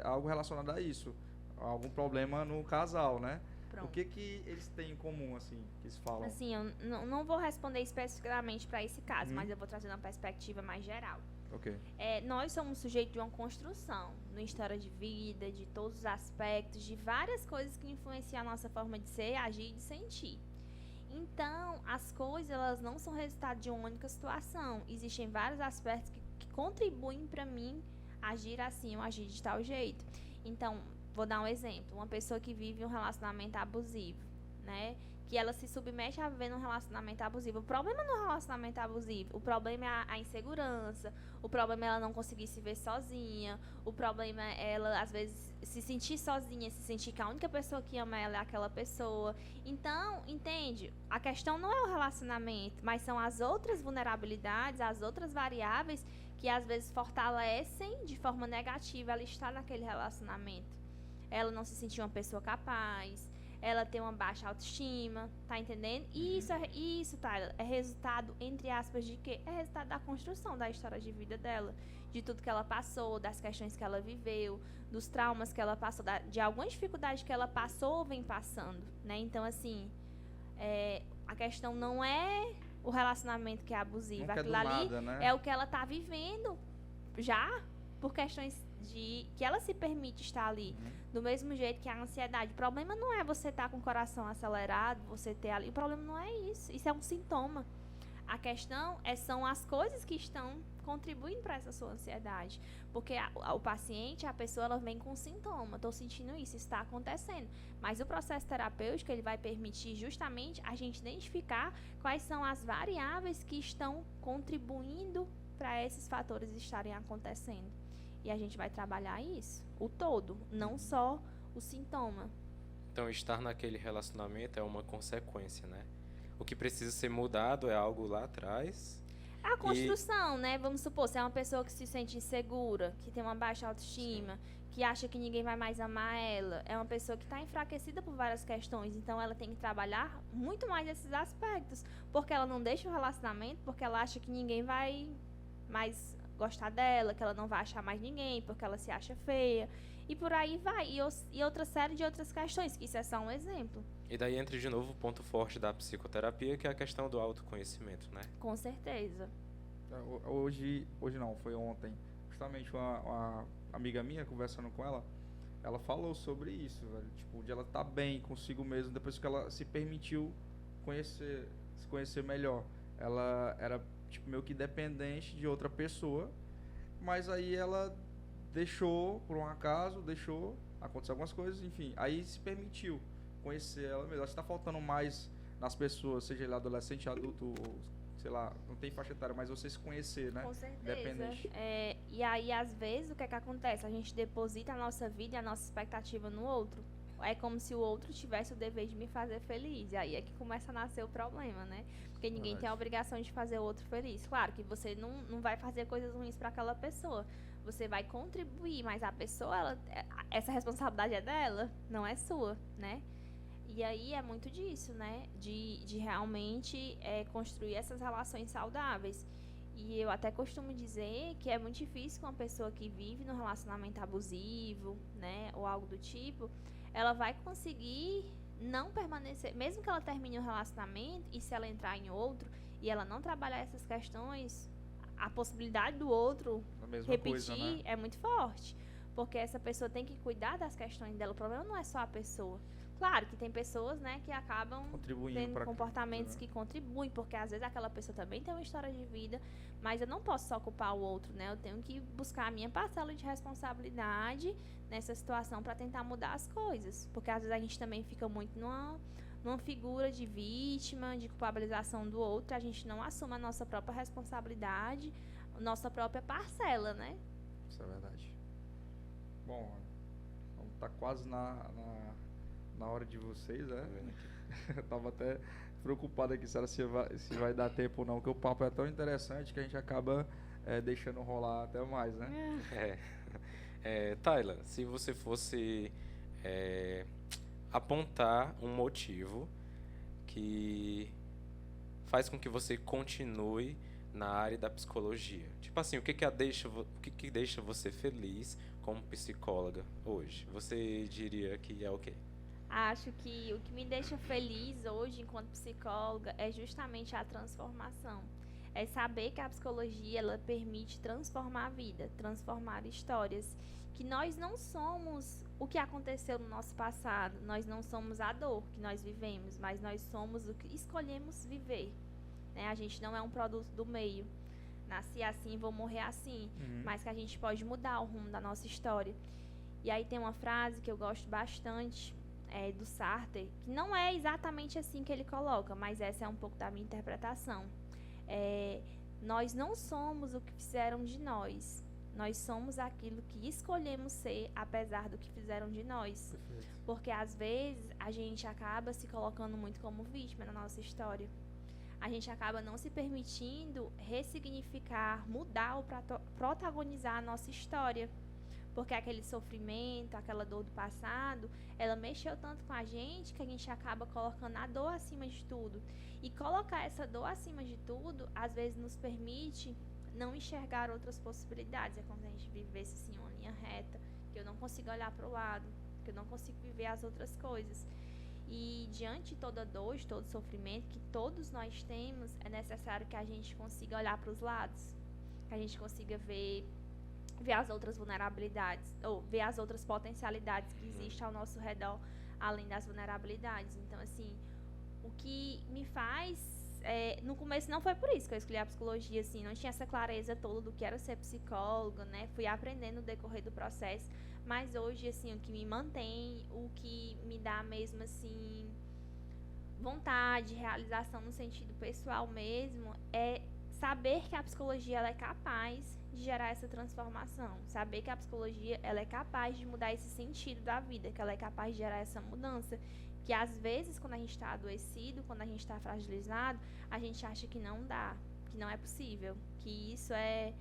algo relacionado a isso, algum problema no casal, né? Pronto. O que eles têm em comum, assim, que eles falam? Assim, eu não vou responder especificamente para esse caso, mas eu vou trazer uma perspectiva mais geral. Ok. Nós somos sujeitos de uma construção, na história de vida, de todos os aspectos, de várias coisas que influenciam a nossa forma de ser, agir e de sentir. Então, as coisas, elas não são resultado de uma única situação. Existem vários aspectos que contribuem para mim agir assim ou agir de tal jeito. Então, vou dar um exemplo. Uma pessoa que vive um relacionamento abusivo, né? Que ela se submete a viver num relacionamento abusivo. O problema no relacionamento abusivo, o problema é a insegurança, o problema é ela não conseguir se ver sozinha, o problema é ela, às vezes, se sentir sozinha, se sentir que a única pessoa que ama ela é aquela pessoa. Então, entende? A questão não é o relacionamento, mas são as outras vulnerabilidades, as outras variáveis que, às vezes, fortalecem de forma negativa ela estar naquele relacionamento. Ela não se sentir uma pessoa capaz, ela ter uma baixa autoestima, tá entendendo? E isso, Tayla, é resultado, entre aspas, de quê? É resultado da construção da história de vida dela, de tudo que ela passou, das questões que ela viveu, dos traumas que ela passou, de algumas dificuldades que ela passou ou vem passando, né? Então, assim, a questão não é o relacionamento que é abusivo, nunca aquilo ali nada, né? é o que ela tá vivendo já por questões que ela se permite estar ali. Do mesmo jeito que a ansiedade. O problema não é você estar com o coração acelerado, você ter ali. O problema não é isso. Isso é um sintoma. A questão são as coisas que estão contribuindo para essa sua ansiedade. Porque o paciente, a pessoa, ela vem com sintoma. Estou sentindo isso está acontecendo. Mas o processo terapêutico, ele vai permitir justamente a gente identificar quais são as variáveis que estão contribuindo para esses fatores estarem acontecendo. E a gente vai trabalhar isso, o todo, não só o sintoma. Então, estar naquele relacionamento é uma consequência, né? O que precisa ser mudado é algo lá atrás. A construção, né? Vamos supor, se é uma pessoa que se sente insegura, que tem uma baixa autoestima, que acha que ninguém vai mais amar ela, é uma pessoa que está enfraquecida por várias questões, então ela tem que trabalhar muito mais esses aspectos, porque ela não deixa o relacionamento, porque ela acha que ninguém vai mais gostar dela, que ela não vai achar mais ninguém, porque ela se acha feia, e por aí vai, e outra série de outras questões, que isso é só um exemplo. E daí entra de novo o ponto forte da psicoterapia, que é a questão do autoconhecimento, né? Com certeza. Hoje não, foi ontem. Justamente uma amiga minha, conversando com ela falou sobre isso, velho. Tipo, de ela estar bem consigo mesma depois que ela se permitiu se conhecer melhor. Ela era, tipo, meio que dependente de outra pessoa, mas aí ela deixou, por um acaso, acontecer algumas coisas, enfim. Aí se permitiu conhecer ela mesma. Acho que tá faltando mais nas pessoas, seja ele adolescente, adulto, ou, sei lá, não tem faixa etária, mas você se conhecer, né? Com certeza. Independente. E aí, às vezes, o que é que acontece? A gente deposita a nossa vida e a nossa expectativa no outro. É como se o outro tivesse o dever de me fazer feliz. E aí é que começa a nascer o problema, né? Porque ninguém tem a obrigação de fazer o outro feliz. Claro que você não vai fazer coisas ruins para aquela pessoa. Você vai contribuir, mas a pessoa, essa responsabilidade é dela, não é sua, né? E aí é muito disso, né? De realmente construir essas relações saudáveis. E eu até costumo dizer que é muito difícil que uma pessoa que vive num relacionamento abusivo, né? Ou algo do tipo, ela vai conseguir não permanecer, mesmo que ela termine um relacionamento, e se ela entrar em outro, e ela não trabalhar essas questões, a possibilidade do outro repetir coisa, né? é muito forte. Porque essa pessoa tem que cuidar das questões dela. O problema não é só a pessoa. Claro que tem pessoas, né, que acabam tendo comportamentos que contribuem, porque às vezes aquela pessoa também tem uma história de vida, mas eu não posso só culpar o outro, né? Eu tenho que buscar a minha parcela de responsabilidade nessa situação para tentar mudar as coisas. Porque às vezes a gente também fica muito numa figura de vítima, de culpabilização do outro, a gente não assume a nossa própria responsabilidade, a nossa própria parcela, né? Isso é verdade. Bom, vamos estar quase na hora de vocês, né? Eu tava até preocupado aqui se vai dar tempo ou não, porque o papo é tão interessante que a gente acaba deixando rolar até mais, né? Tayla, se você fosse apontar um motivo que faz com que você continue na área da psicologia, tipo assim, o que deixa você feliz como psicóloga hoje? Você diria que é o quê? Acho que o que me deixa feliz hoje, enquanto psicóloga, é justamente a transformação. É saber que a psicologia, ela permite transformar a vida, transformar histórias. Que nós não somos o que aconteceu no nosso passado, nós não somos a dor que nós vivemos, mas nós somos o que escolhemos viver. Né? A gente não é um produto do meio. Nasci assim, vou morrer assim. Mas que a gente pode mudar o rumo da nossa história. E aí tem uma frase que eu gosto bastante, do Sartre, que não é exatamente assim que ele coloca, mas essa é um pouco da minha interpretação. Nós não somos o que fizeram de nós. Nós somos aquilo que escolhemos ser, apesar do que fizeram de nós. Perfeito. Porque, às vezes, a gente acaba se colocando muito como vítima na nossa história. A gente acaba não se permitindo ressignificar, mudar ou protagonizar a nossa história. Porque aquele sofrimento, aquela dor do passado, ela mexeu tanto com a gente que a gente acaba colocando a dor acima de tudo. E colocar essa dor acima de tudo, às vezes nos permite não enxergar outras possibilidades. É como se a gente vivesse assim uma linha reta, que eu não consigo olhar para o lado, que eu não consigo viver as outras coisas. E diante de toda dor, de todo sofrimento que todos nós temos, é necessário que a gente consiga olhar para os lados, que a gente consiga ver as outras vulnerabilidades, ou ver as outras potencialidades que existem ao nosso redor, além das vulnerabilidades. Então, assim, o que me faz... no começo não foi por isso que eu escolhi a psicologia, assim, não tinha essa clareza toda do que era ser psicóloga, né? Fui aprendendo no decorrer do processo, mas hoje, assim, o que me mantém, o que me dá mesmo, assim, vontade, realização no sentido pessoal mesmo, é saber que a psicologia ela é capaz de gerar essa transformação, saber que a psicologia ela é capaz de mudar esse sentido da vida, que ela é capaz de gerar essa mudança, que às vezes quando a gente está adoecido, quando a gente está fragilizado, a gente acha que não dá, que não é possível, que isso é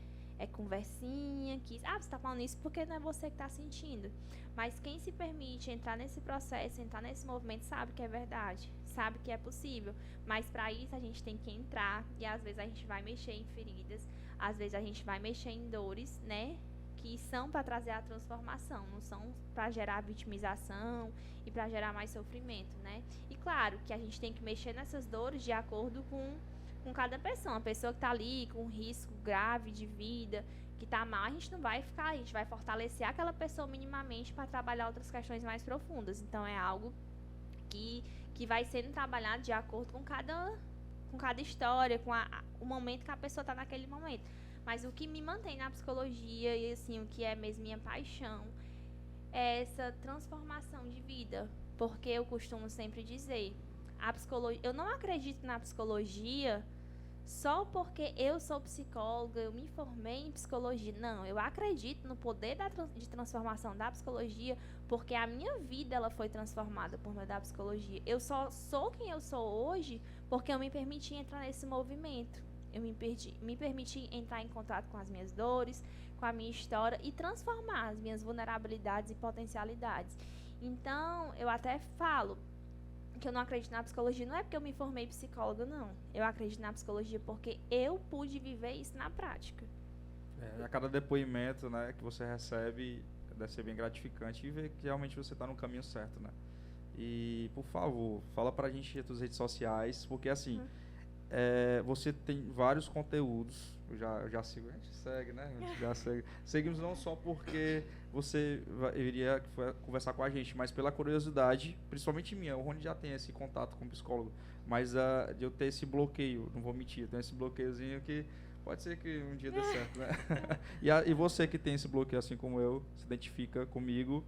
conversinha, que você está falando isso porque não é você que está sentindo. Mas quem se permite entrar nesse processo, entrar nesse movimento, sabe que é verdade, sabe que é possível. Mas para isso a gente tem que entrar e às vezes a gente vai mexer em feridas, às vezes a gente vai mexer em dores, né? Que são para trazer a transformação, não são para gerar vitimização e para gerar mais sofrimento, né? E claro que a gente tem que mexer nessas dores de acordo com cada pessoa. Uma pessoa que está ali com um risco grave de vida, que está mal, a gente não vai ficar, a gente vai fortalecer aquela pessoa minimamente para trabalhar outras questões mais profundas. Então é algo que vai sendo trabalhado de acordo com cada história, com o momento que a pessoa está naquele momento. Mas o que me mantém na psicologia e assim, o que é mesmo minha paixão é essa transformação de vida. Porque eu costumo sempre dizer, eu não acredito na psicologia só porque eu sou psicóloga, eu me formei em psicologia. Não, eu acredito no poder de transformação da psicologia porque a minha vida ela foi transformada por meio da psicologia. Eu só sou quem eu sou hoje porque eu me permiti entrar nesse movimento. Eu me permiti entrar em contato com as minhas dores, com a minha história e transformar as minhas vulnerabilidades e potencialidades. Então, eu até falo que eu não acredito na psicologia, não é porque eu me formei psicóloga, não. Eu acredito na psicologia porque eu pude viver isso na prática. A cada depoimento, né, que você recebe, deve ser bem gratificante e ver que realmente você está no caminho certo, né? E, por favor, fala pra gente as tuas redes sociais, porque assim, você tem vários conteúdos, eu já sigo, a gente segue, né? A gente já segue. Seguimos não só porque você iria conversar com a gente, mas pela curiosidade, principalmente minha. O Rony já tem esse contato com o psicólogo, mas de eu ter esse bloqueio, não vou mentir, eu tenho esse bloqueiozinho que pode ser que um dia dê certo, né? E você que tem esse bloqueio, assim como eu, se identifica comigo,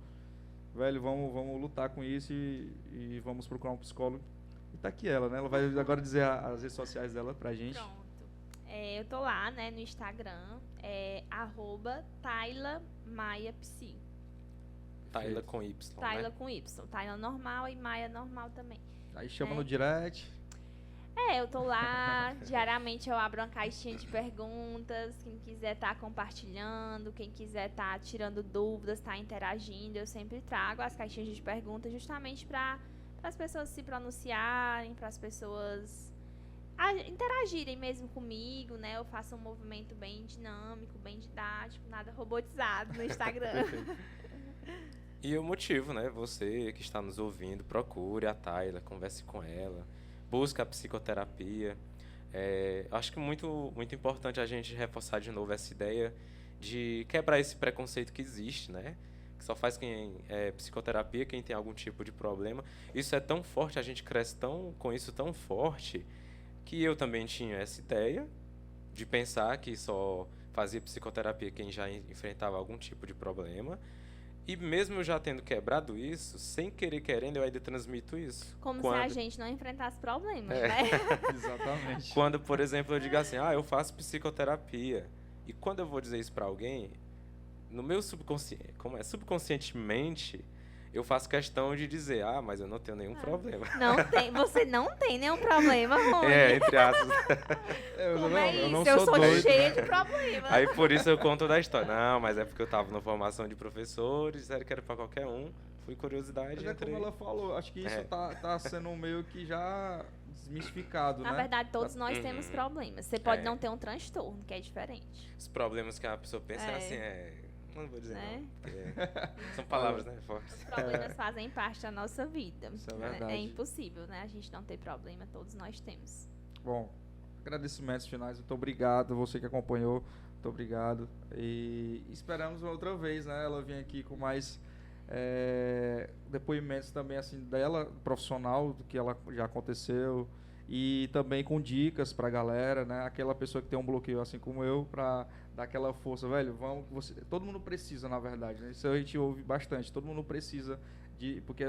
velho, vamos lutar com isso e vamos procurar um psicólogo. E tá aqui ela, né? Ela vai agora dizer as redes sociais dela pra gente. Pronto. Eu tô lá, né, no Instagram, @TaylaMaiaPsi. Tayla com Y, Tayla né? com Y. Tayla normal e Maia normal também. Aí chama no direct. Eu tô lá, diariamente eu abro uma caixinha de perguntas, quem quiser tá compartilhando, quem quiser tá tirando dúvidas, tá interagindo, eu sempre trago as caixinhas de perguntas justamente para as pessoas se pronunciarem, para as pessoas interagirem mesmo comigo, né? Eu faço um movimento bem dinâmico, bem didático, nada robotizado no Instagram. E o motivo, né? Você que está nos ouvindo, procure a Tayla, converse com ela, busque a psicoterapia. Acho que muito importante a gente reforçar de novo essa ideia de quebrar esse preconceito que existe, né? Que só faz quem é psicoterapia, quem tem algum tipo de problema. Isso é tão forte, a gente cresce com isso tão forte, que eu também tinha essa ideia de pensar que só fazia psicoterapia quem já enfrentava algum tipo de problema. E mesmo eu já tendo quebrado isso, sem querer querendo, eu ainda transmito isso. Como se a gente não enfrentasse problemas, né? Exatamente. Quando, por exemplo, eu digo assim, eu faço psicoterapia. E quando eu vou dizer isso pra alguém, no meu subconsciente, subconscientemente, eu faço questão de dizer, mas eu não tenho nenhum problema. Você não tem nenhum problema, Rony. Entre aspas. Como é eu isso? não Eu sou sou doido, cheia né? de problemas. Aí por isso eu conto da história. Não, mas é porque eu tava na formação de professores, disseram que era pra qualquer um. Fui curiosidade, Mas entrei. como ela falou, acho que isso tá sendo meio que já desmistificado, Na né? verdade, todos nós temos problemas. Você pode É. não ter um transtorno, que é diferente. Os problemas que a pessoa pensa assim, não vou dizer Né? não, porque são palavras, né, fortes. Os problemas fazem parte da nossa vida. Isso é né? verdade. É impossível, né? A gente não ter problema, todos nós temos. Bom, agradecimentos finais, muito obrigado, você que acompanhou, muito obrigado. E esperamos outra vez, né? Ela vir aqui com mais depoimentos também, assim, dela, profissional, do que ela já aconteceu. E também com dicas pra galera, né? Aquela pessoa que tem um bloqueio, assim como eu, pra dar aquela força, velho, todo mundo precisa, na verdade, né? Isso a gente ouve bastante, todo mundo precisa porque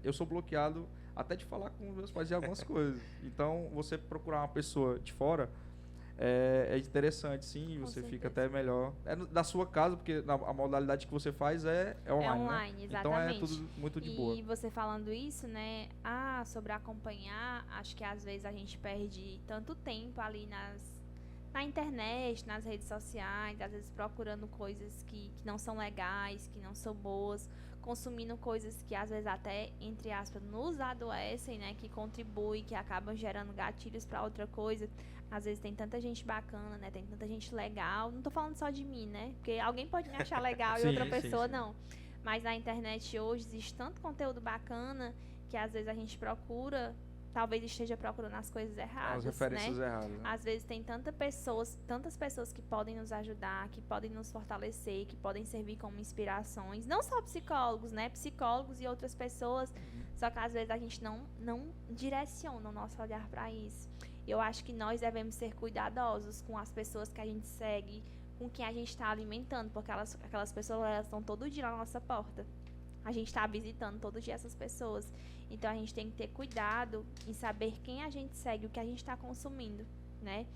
eu sou bloqueado até de falar com os meus pais de algumas coisas. Então, você procurar uma pessoa de fora é interessante, sim, e Com você fica certeza. até melhor. É da sua casa, porque a modalidade que você faz é online, É né? online, Então é exatamente. tudo muito de boa. E você falando isso, né? Sobre acompanhar, acho que às vezes a gente perde tanto tempo ali na internet, nas redes sociais, às vezes procurando coisas que não são legais, que não são boas, consumindo coisas que às vezes até, entre aspas, nos adoecem, né? Que contribuem, que acabam gerando gatilhos para outra coisa. Às vezes tem tanta gente bacana, né? Tem tanta gente legal. Não tô falando só de mim, né? Porque alguém pode me achar legal e Sim, outra sim, pessoa sim. não. Mas na internet hoje existe tanto conteúdo bacana que às vezes a gente procura, talvez esteja procurando as coisas As erradas, referências né? erradas, né? Às vezes tem tantas pessoas que podem nos ajudar, que podem nos fortalecer, que podem servir como inspirações. Não só psicólogos, né? Psicólogos e outras pessoas. Só que às vezes a gente não direciona o nosso olhar para isso. Eu acho que nós devemos ser cuidadosos com as pessoas que a gente segue, com quem a gente está alimentando, porque aquelas pessoas elas estão todo dia na nossa porta. A gente está visitando todo dia essas pessoas. Então a gente tem que ter cuidado em saber quem a gente segue, o que a gente está consumindo, né?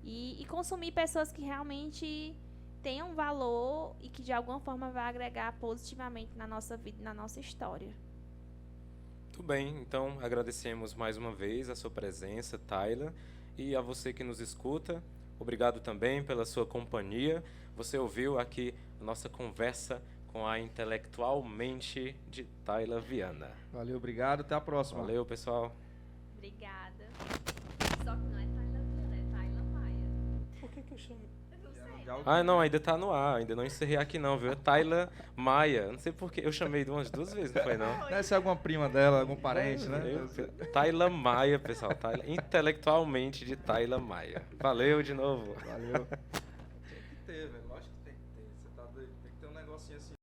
E consumir pessoas que realmente tenham valor e que de alguma forma vai agregar positivamente na nossa vida, na nossa história. Tudo bem, então agradecemos mais uma vez a sua presença, Tayla, e a você que nos escuta. Obrigado também pela sua companhia. Você ouviu aqui a nossa conversa com a intelectualmente de Tayla Viana. Valeu, obrigado. Até a próxima. Valeu, pessoal. Obrigada. Só que não é Tayla Viana, é Tayla Maia. Por que eu chamo? Eu não sei. Ah, não, ainda tá no ar, ainda não encerrei aqui não, viu? É Tayla Maia. Não sei por que. Eu chamei de umas 2 vezes, não foi não? Deve ser alguma prima dela, algum parente, né? Tayla Maia, pessoal. Tayla, intelectualmente de Tayla Maia. Valeu de novo. Valeu. Tem que ter, velho. Lógico que tem que ter. Você tá doido. Tem que ter um negocinho assim.